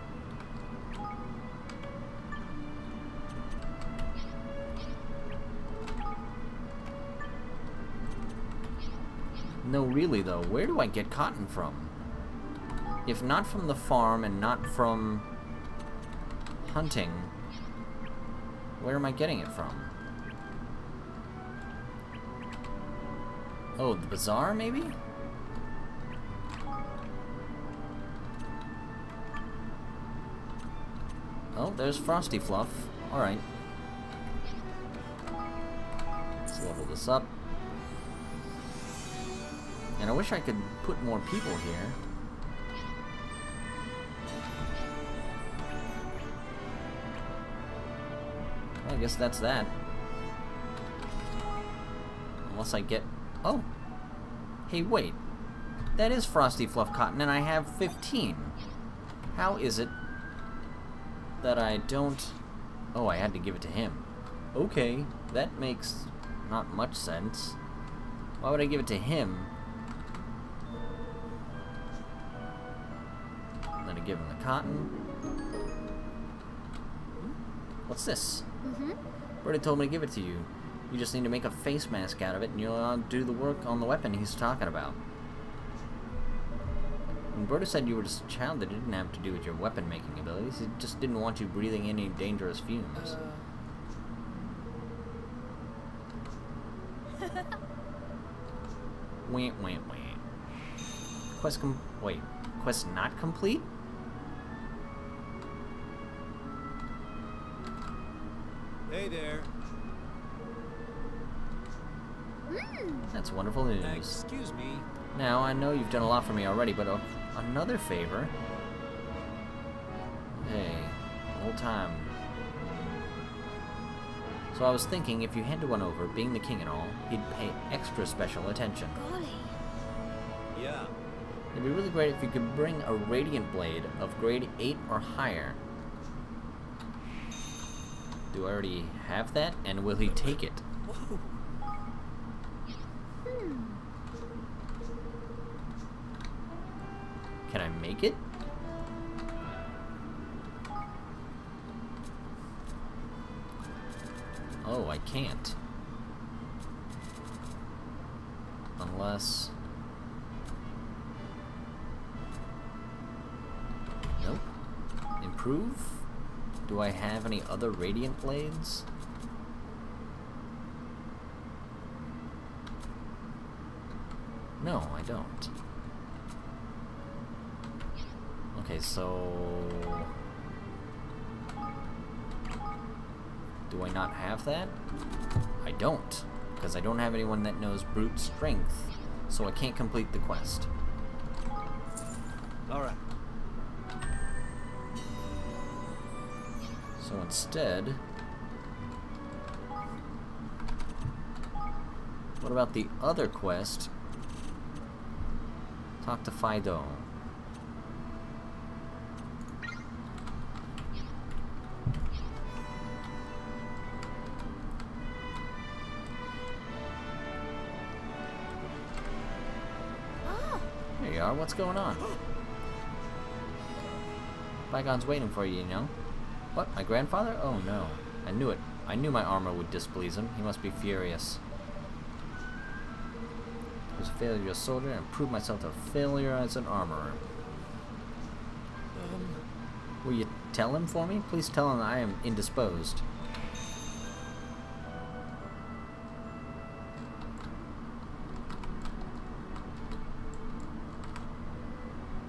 No, really though, where do I get cotton from? If not from the farm and not from hunting, where am I getting it from? Oh, the bazaar, maybe? Oh, there's Frosty Fluff. Alright. Let's level this up. And I wish I could put more people here. Well, I guess that's that. Unless I get... Oh! Hey, wait. That is Frosty Fluff Cotton, and I have 15. How is it that I don't... Oh, I had to give it to him. Okay, that makes not much sense. Why would I give it to him? I'm gonna give him the cotton. What's this? Brody told me to give it to you. You just need to make a face mask out of it and you'll do the work on the weapon he's talking about. When Brody said you were just a child, that didn't have to do with your weapon making abilities. He just didn't want you breathing any dangerous fumes. Wait. Quest not complete? Hey there. That's wonderful news. Excuse me. Now, I know you've done a lot for me already, but another favor? Hey, whole time. So I was thinking, if you had to one over, being the king and all, he'd pay extra special attention. Golly. Yeah. It'd be really great if you could bring a radiant blade of grade 8 or higher. Do I already have that? And will he take it? Whoa. Can I make it? Oh, I can't. Unless... Nope. Improve? Do I have any other radiant blades? No, I don't. Okay, so... Do I not have that? I don't, because I don't have anyone that knows brute strength, so I can't complete the quest. Alright. So instead... What about the other quest? Talk to Fido. There you are, what's going on? Bygone's waiting for you, you know? What, my grandfather? Oh no. I knew it. I knew my armor would displease him. He must be furious. I was a failure as a soldier and proved myself a failure as an armorer. Will you tell him for me? Please tell him I am indisposed.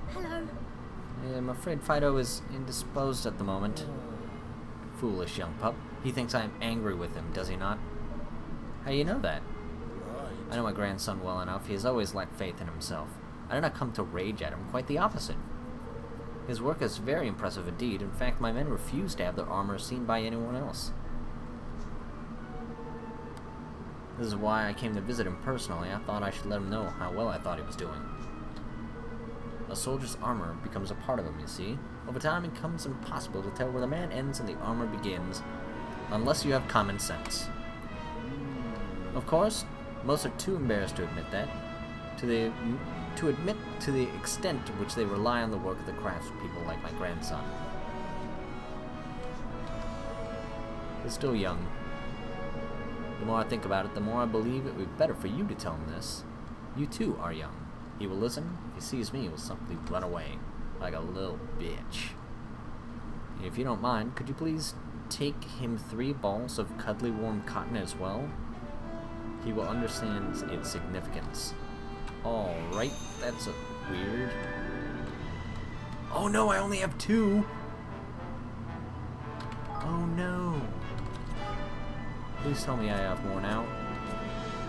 Hello. I'm afraid Fido is indisposed at the moment. Foolish young pup. He thinks I am angry with him, does he not? How do you know that? I know my grandson well enough. He has always lacked faith in himself. I did not come to rage at him, quite the opposite. His work is very impressive indeed. In fact, my men refuse to have their armor seen by anyone else. This is why I came to visit him personally. I thought I should let him know how well I thought he was doing. A soldier's armor becomes a part of him, you see. Over time, it becomes impossible to tell where the man ends and the armor begins, unless you have common sense. Of course, most are too embarrassed to admit that, to admit to the extent to which they rely on the work of the craftspeople like my grandson. He's still young. The more I think about it, the more I believe it would be better for you to tell him this. You too are young. He will listen. If he sees me, he will simply run away, like a little bitch. If you don't mind, could you please take him 3 balls of cuddly warm cotton as well? He will understand its significance. Alright, that's weird. Oh no, I only have 2! Oh no! Please tell me I have more now.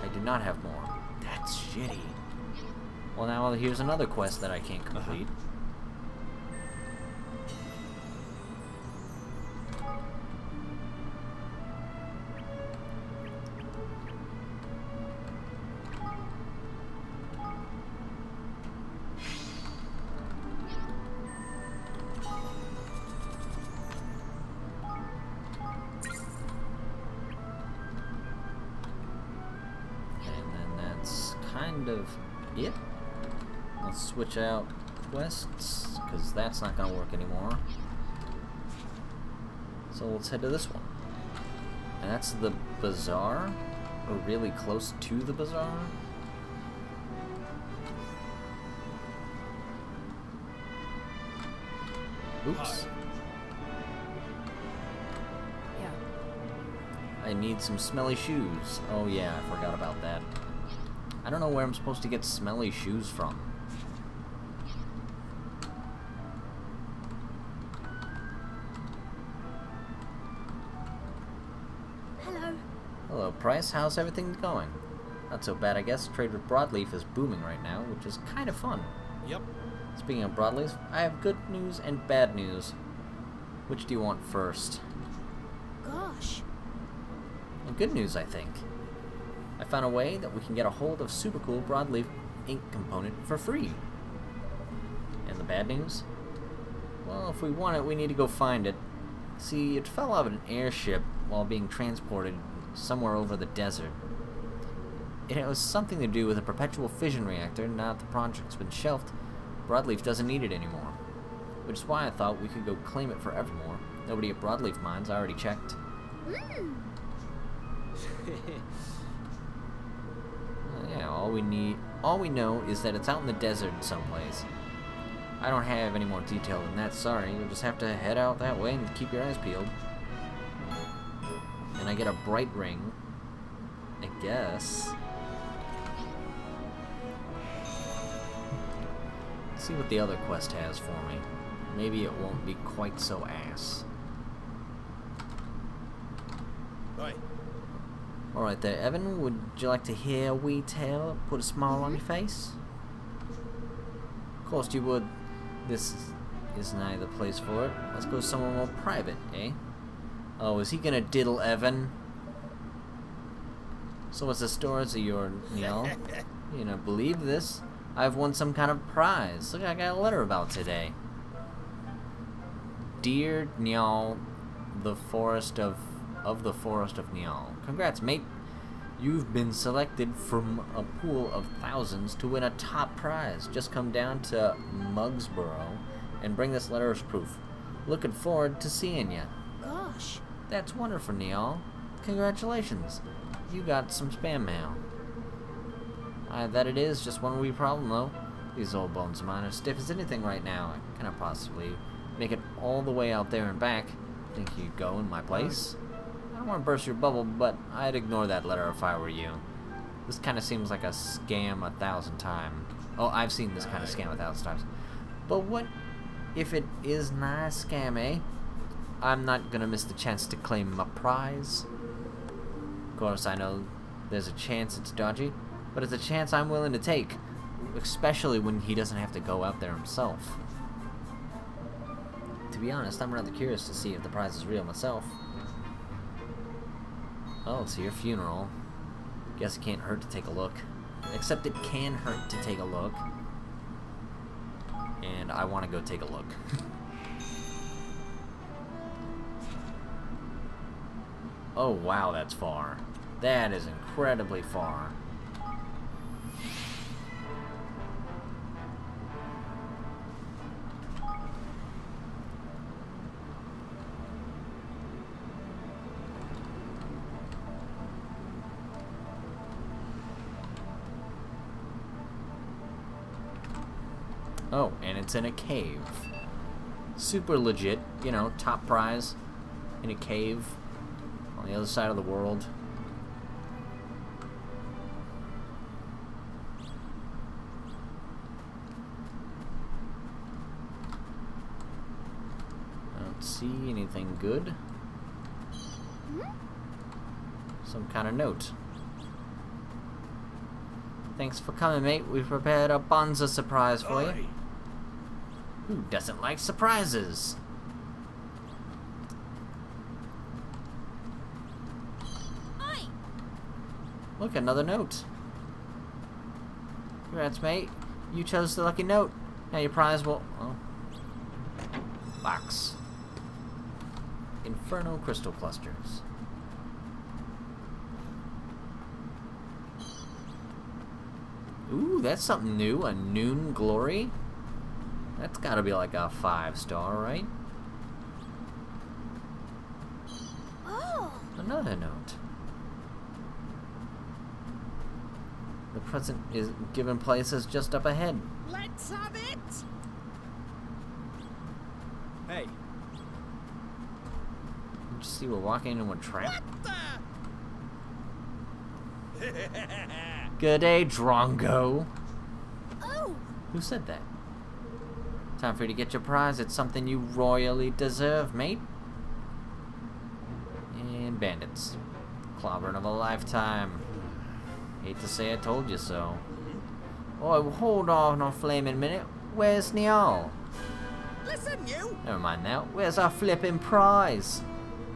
I do not have more. That's shitty. Well, now here's another quest that I can't complete. kind of it. Let's switch out quests, because that's not going to work anymore. So let's head to this one. And that's the bazaar? Or really close to the bazaar? Oops. Yeah. I need some smelly shoes. Oh yeah, I forgot about that. I don't know where I'm supposed to get smelly shoes from. Hello. Hello, Price. How's everything going? Not so bad, I guess. Trade with Broadleaf is booming right now, which is kind of fun. Yep. Speaking of Broadleaf, I have good news and bad news. Which do you want first? Gosh. Well, good news, I think. I found a way that we can get a hold of super cool Broadleaf ink component for free. And the bad news? Well, if we want it, we need to go find it. See, it fell out of an airship while being transported somewhere over the desert. It was something to do with a perpetual fission reactor. Now that the project's been shelved, Broadleaf doesn't need it anymore. Which is why I thought we could go claim it for Evermore. Nobody at Broadleaf mines, I already checked. Yeah, all we know is that it's out in the desert someplace. I don't have any more detail than that, sorry. You'll just have to head out that way and keep your eyes peeled. And I get a bright ring, I guess. Let's see what the other quest has for me. Maybe it won't be quite so ass. Right. Alright there, Evan, would you like to hear a wee tale that put a smile on your face? Of course you would. This is nigh the place for it. Let's go somewhere more private, eh? Oh, is he gonna diddle Evan? So what's the story of your, Neil? You know, believe this? I've won some kind of prize. Look, I got a letter about today. Dear Niall, the forest of the forest of Niall. Congrats, mate. You've been selected from a pool of thousands to win a top prize. Just come down to Mugsboro and bring this letter as proof. Looking forward to seeing you. Gosh. That's wonderful, Niall. Congratulations. You got some spam mail. That it is, just one wee problem though. These old bones of mine are stiff as anything right now. I cannot possibly make it all the way out there and back. Think you'd go in my place? I don't want to burst your bubble, but I'd ignore that letter if I were you. This kind of seems like a scam 1,000 times. Oh, I've seen this kind of scam 1,000 times. But what if it is not a scam, eh? I'm not gonna miss the chance to claim my prize. Of course, I know there's a chance it's dodgy, but it's a chance I'm willing to take, especially when he doesn't have to go out there himself. To be honest, I'm rather curious to see if the prize is real myself. Oh, it's your funeral. Guess it can't hurt to take a look. Except it can hurt to take a look. And I want to go take a look. Oh wow, that's far. That is incredibly far. Oh, and it's in a cave. Super legit, you know, top prize in a cave on the other side of the world. I don't see anything good. Some kind of note. Thanks for coming, mate. We've prepared a bonza surprise for you. Who doesn't like surprises? Oi! Look, another note. Congrats, mate. You chose the lucky note. Now your prize will... Oh. Box. Inferno crystal clusters. Ooh, that's something new. A noon glory? That's gotta be like a 5-star, right? Oh, Another note. The present is given places just up ahead. Let's have it! Hey, Did you see we're walking into a trap? Good day, Drongo. oh, Who said that? Time for you to get your prize. It's something you royally deserve, mate. And bandits. Clobbering of a lifetime. Hate to say I told you so. Oh, hold on a flaming minute. Where's Niall? Listen, you! Never mind that. Where's our flipping prize?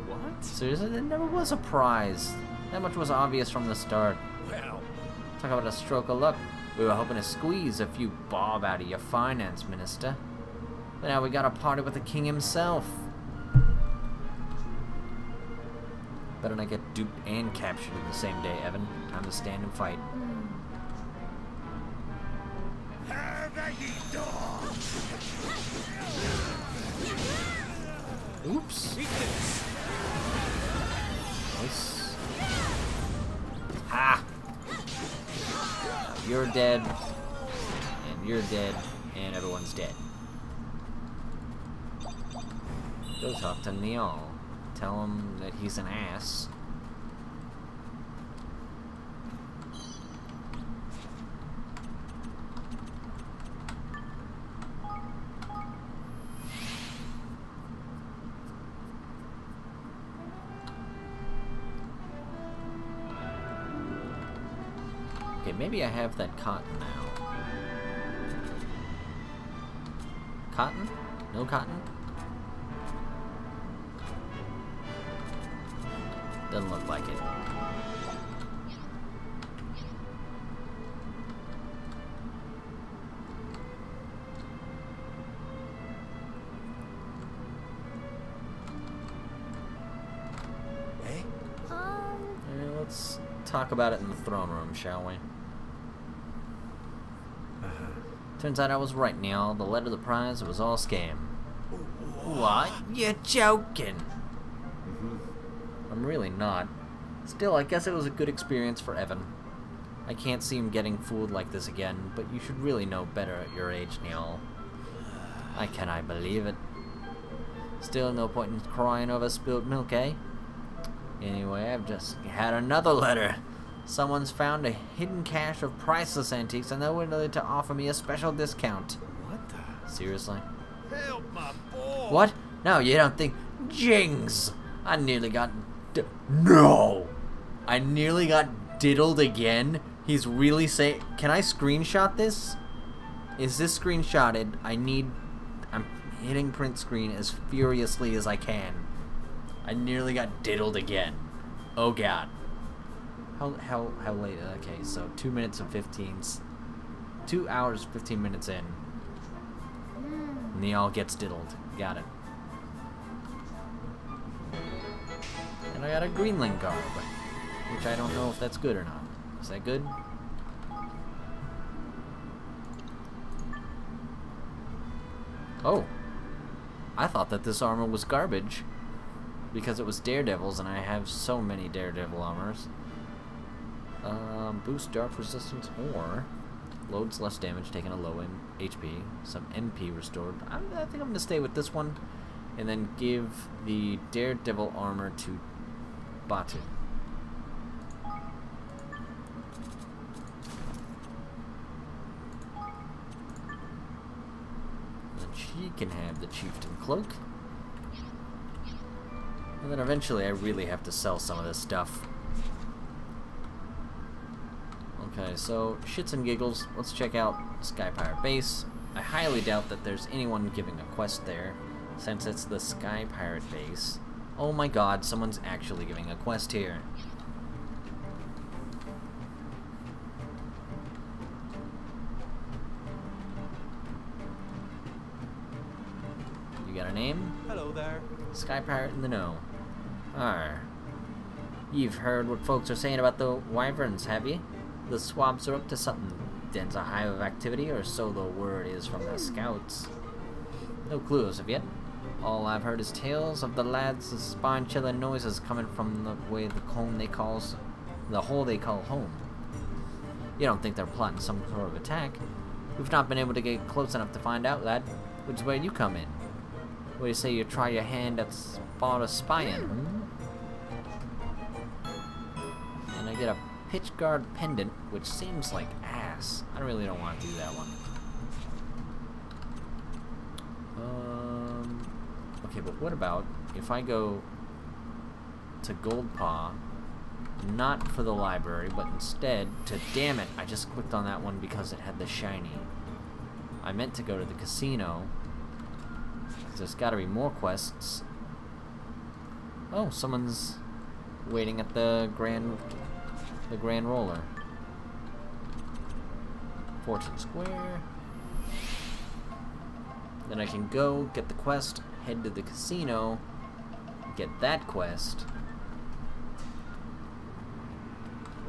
what? Seriously, there never was a prize. That much was obvious from the start. Well, Talk about a stroke of luck. We were hoping to squeeze a few bob out of your finance minister. But now we got a party with the king himself. Better not get duped and captured in the same day, Evan. Time to stand and fight. Oops. Nice. Ha! You're dead. And you're dead. And everyone's dead. Go talk to Niall. Tell him that he's an ass. Okay, maybe I have that cotton now. Cotton? No cotton? Doesn't look like it. hey? Let's talk about it in the throne room, shall we? Turns out I was right, Neil. The letter of the prize, it was all scam. What? You're joking! I'm really not. Still, I guess it was a good experience for Evan. I can't see him getting fooled like this again, but you should really know better at your age, Neil. I cannot believe it. Still no point in crying over spilled milk, eh? Anyway, I've just had another letter. Someone's found a hidden cache of priceless antiques and they're willing to offer me a special discount. What the? Seriously? Help my boy! What? No, you don't think... Jings! I nearly got... No! I nearly got diddled again? He's really saying... Can I screenshot this? Is this screenshotted? I'm hitting print screen as furiously as I can. I nearly got diddled again. Oh god. How late? Okay, so 2 minutes and 2 hours, 15 minutes in. Neal gets diddled. Got it. And I got a Greenland garb, which I don't know if that's good or not. Is that good? Oh. I thought that this armor was garbage because it was Daredevil's and I have so many Daredevil armors. Boost dark resistance or loads less damage, taking a low HP, some MP restored. I think I'm going to stay with this one and then give the Daredevil armor to Batu. And she can have the Chieftain Cloak. And then eventually I really have to sell some of this stuff. Okay, so shits and giggles, let's check out Sky Pirate Base. I highly doubt that there's anyone giving a quest there, since it's the Sky Pirate Base. Oh my god, someone's actually giving a quest here. You got a name? Hello there. Sky Pirate in the know. Arr. You've heard what folks are saying about the wyverns, have you? The swabs are up to something Den's a hive of activity, or so the word is from the scouts. No clue as of yet. All I've heard is tales of the lads' spine-chilling noises coming from the way the hole they call home. You don't think they're plotting some sort of attack? We've not been able to get close enough to find out, lad. Which is where you come in. What do you say you try your hand at spot of spying, And I get a pitch guard pendant, which seems like ass. I really don't want to do that one. Okay, but what about if I go to Goldpaw, not for the library, but instead to... Damn it, I just clicked on that one because it had the shiny. I meant to go to the casino. There's gotta be more quests. Oh, someone's waiting at the Grand Roller. Fortune Square. Then I can go, get the quest, head to the casino, get that quest.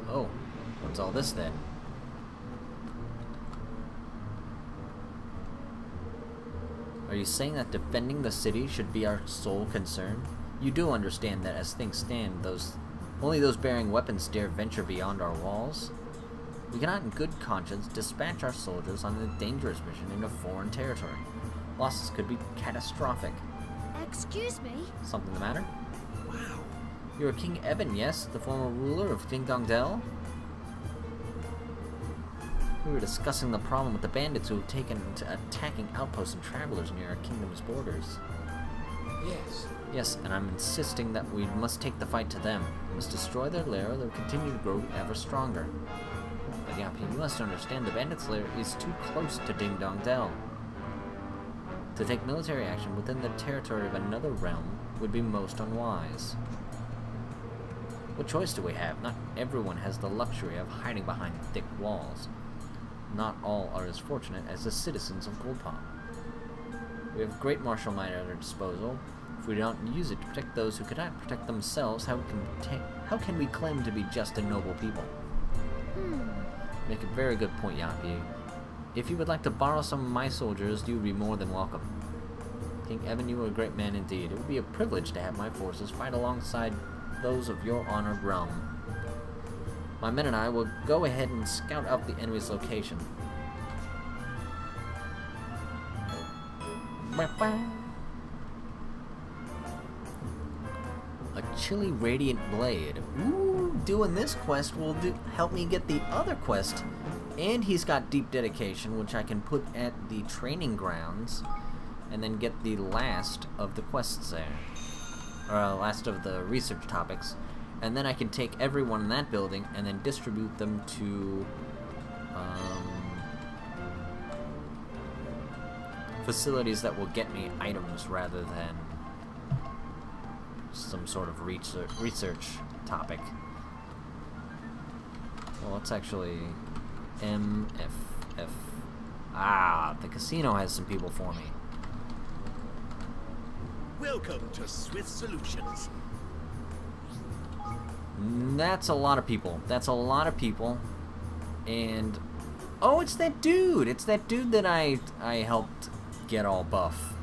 Oh, what's all this then? Are you saying that defending the city should be our sole concern? You do understand that as things stand, only those bearing weapons dare venture beyond our walls? We cannot in good conscience dispatch our soldiers on a dangerous mission into foreign territory. Losses could be catastrophic. Excuse me? Something the matter? Wow. You're King Eben, yes? The former ruler of Ding Dong Dell? We were discussing the problem with the bandits who have taken to attacking outposts and travelers near our kingdom's borders. Yes. Yes, and I'm insisting that we must take the fight to them. We must destroy their lair, or they'll continue to grow ever stronger. But Yapi, you must understand the bandits' lair is too close to Ding Dong Dell. To take military action within the territory of another realm would be most unwise. What choice do we have? Not everyone has the luxury of hiding behind thick walls. Not all are as fortunate as the citizens of Goldpaw. We have great martial might at our disposal. If we don't use it to protect those who cannot protect themselves, how can we claim to be just and noble people? Make a very good point, Yapi. If you would like to borrow some of my soldiers, you would be more than welcome. King Eben, you are a great man indeed. It would be a privilege to have my forces fight alongside those of your honored realm. My men and I will go ahead and scout out the enemy's location. A chilly radiant blade. Ooh, doing this quest will help me get the other quest. And he's got deep dedication, which I can put at the training grounds, and then get the last of the quests there. Or last of the research topics. And then I can take everyone in that building and then distribute them to facilities that will get me items rather than some sort of research topic. Well, let's actually MFF. Ah, the casino has some people for me. Welcome to Swift Solutions. That's a lot of people. That's a lot of people. And oh, it's that dude. It's that dude that I helped get all buff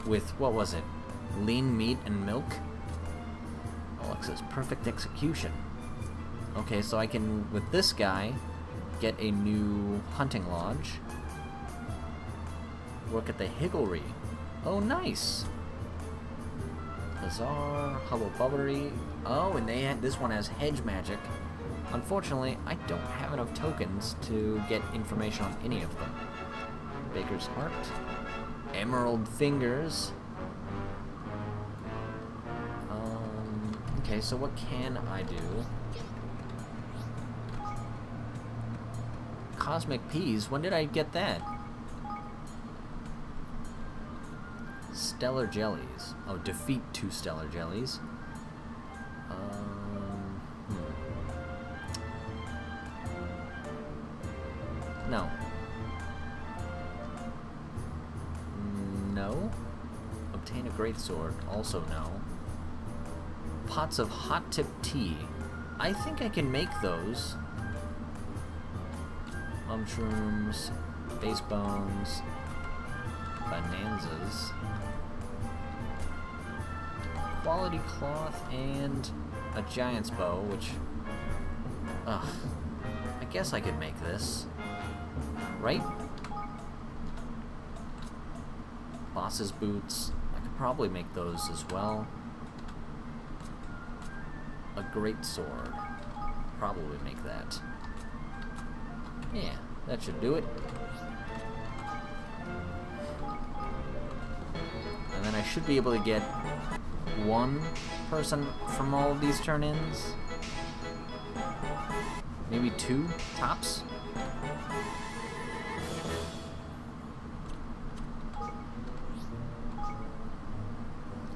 with, what was it? Lean meat and milk? Alexa's perfect execution. Okay, so I can, with this guy, get a new hunting lodge. Work at the Higglery. Oh, nice. Bazaar, Hubblebubblery. Oh, and this one has hedge magic. Unfortunately, I don't have enough tokens to get information on any of them. Baker's Heart. Emerald Fingers. Okay, so what can I do? Cosmic Peas, when did I get that? Stellar Jellies. Oh, defeat 2 Stellar Jellies. No. No. Obtain a greatsword. Also no. Pots of hot tip tea. I think I can make those. Mushrooms, base bones, bonanzas, quality cloth, and a giant's bow, which, I guess I could make this, right? Boss's boots, I could probably make those as well. A great sword, probably make that. Yeah, that should do it. And then I should be able to get one person from all of these turn-ins. Maybe 2 tops.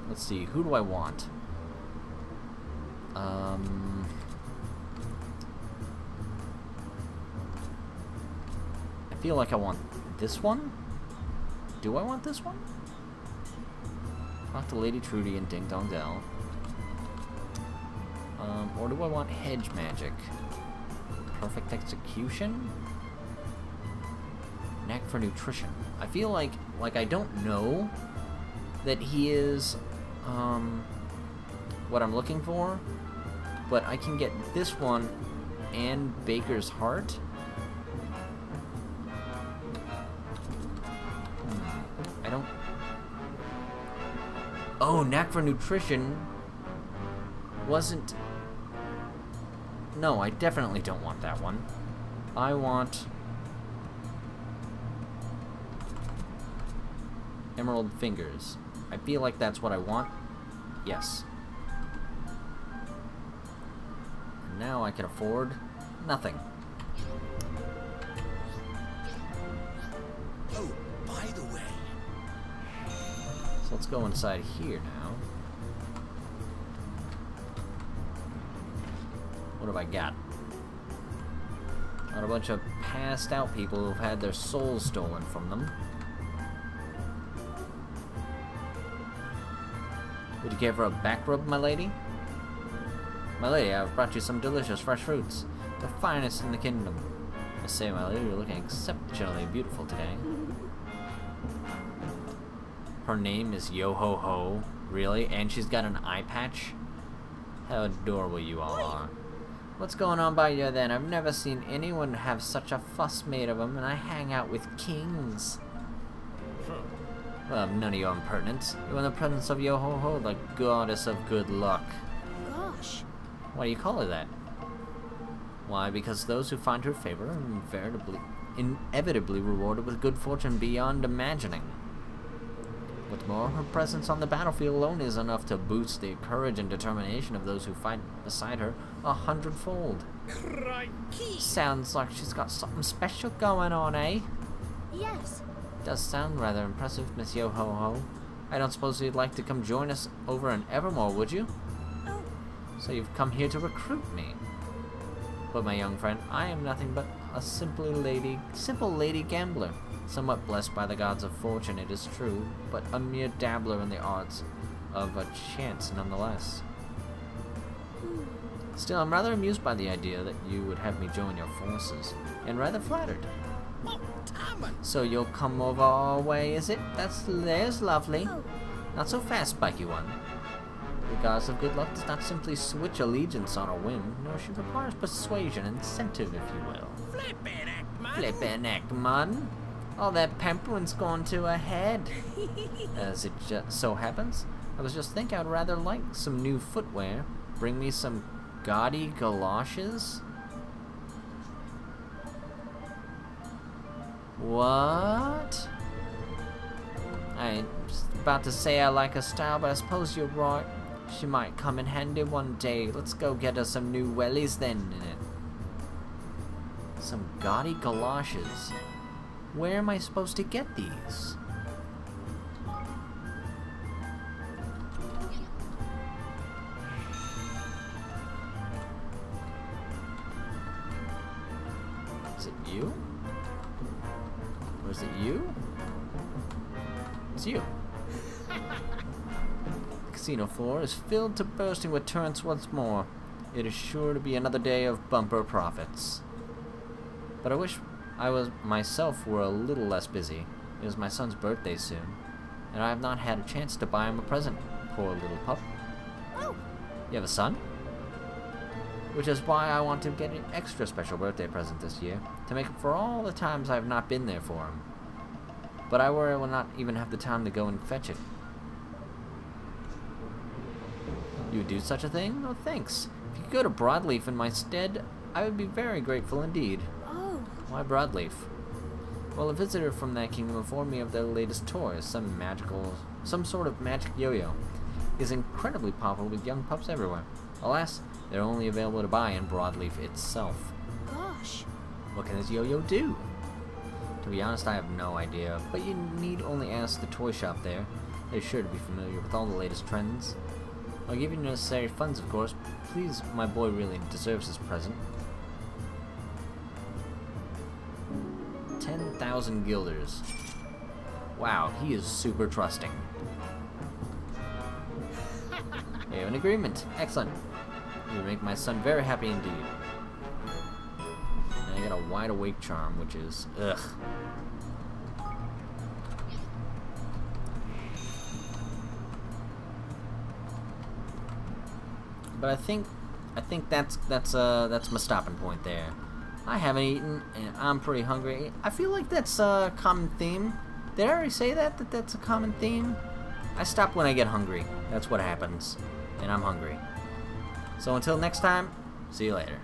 Let's see, who do I want? I feel like I want this one. Do I want this one? Talk to Lady Trudy and Ding Dong Dell. Or do I want hedge magic? Perfect execution? Knack for nutrition. I feel like I don't know that he is what I'm looking for, but I can get this one and Baker's Heart. I don't... Oh, Knack for Nutrition wasn't... No, I definitely don't want that one. I want... Emerald Fingers. I feel like that's what I want. Yes. And now I can afford nothing. Oh, by the way. So let's go inside here now. What have I got? Got a bunch of passed out people who've had their souls stolen from them. Would you care for a back rub, my lady? My lady, I've brought you some delicious fresh fruits. The finest in the kingdom. I say, my lady, you're looking exceptionally beautiful today. Her name is Yo-Ho-Ho. Really? And she's got an eye patch? How adorable you all are. What's going on by you then? I've never seen anyone have such a fuss made of them, and I hang out with kings. Well, none of your impertinence. You're in the presence of Yo-Ho-Ho, the goddess of good luck. Gosh. Why do you call her that? Why, because those who find her favor are inevitably rewarded with good fortune beyond imagining. What's more, her presence on the battlefield alone is enough to boost the courage and determination of those who fight beside her 100-fold. Crikey! Sounds like she's got something special going on, eh? Yes. Does sound rather impressive, Miss Yo-Ho-Ho. I don't suppose you'd like to come join us over in Evermore, would you? Oh. So you've come here to recruit me. But my young friend, I am nothing but a simple lady gambler. Somewhat blessed by the gods of fortune, it is true, but a mere dabbler in the arts of a chance nonetheless. Still, I'm rather amused by the idea that you would have me join your forces, and rather flattered. Oh, Tamman! So you'll come over our way, is it? There's lovely. Oh. Not so fast, spiky one. The goddess of good luck does not simply switch allegiance on a whim, nor she requires persuasion, incentive, if you will. Flippin' heck, man! Flippin' heck, man. All that pampering's gone to her head. As it so happens, I was just thinking I'd rather like some new footwear. Bring me some gaudy galoshes. What? I was about to say I like her style, but I suppose you're right. She might come in handy one day. Let's go get her some new wellies then. Some gaudy galoshes. Where am I supposed to get these? Is it you? Or is it you? It's you. The casino floor is filled to bursting with turrets once more. It is sure to be another day of bumper profits. But I wish myself were a little less busy. It is my son's birthday soon, and I have not had a chance to buy him a present. Poor little pup. Oh, You have a son? Which is why I want to get an extra special birthday present this year, to make up for all the times I have not been there for him. But I worry I will not even have the time to go and fetch it. You would do such a thing? Oh, thanks. If you could go to Broadleaf in my stead, I would be very grateful indeed. oh. Why Broadleaf? Well, a visitor from that kingdom informed me of their latest toy, some sort of magic yo-yo. Is incredibly popular with young pups everywhere. Alas, they're only available to buy in Broadleaf itself. Gosh. What can this yo-yo do? To be honest, I have no idea, but you need only ask the toy shop there. They're sure to be familiar with all the latest trends. I'll give you necessary funds, of course. Please, my boy really deserves this present. 10,000 guilders. Wow, he is super trusting. We have an agreement. Excellent. You make my son very happy indeed. And I got a wide awake charm, which is ugh. But I think that's my stopping point there. I haven't eaten, and I'm pretty hungry. I feel like that's a common theme. Did I already say that's a common theme? I stop when I get hungry. That's what happens. And I'm hungry. So until next time, see you later.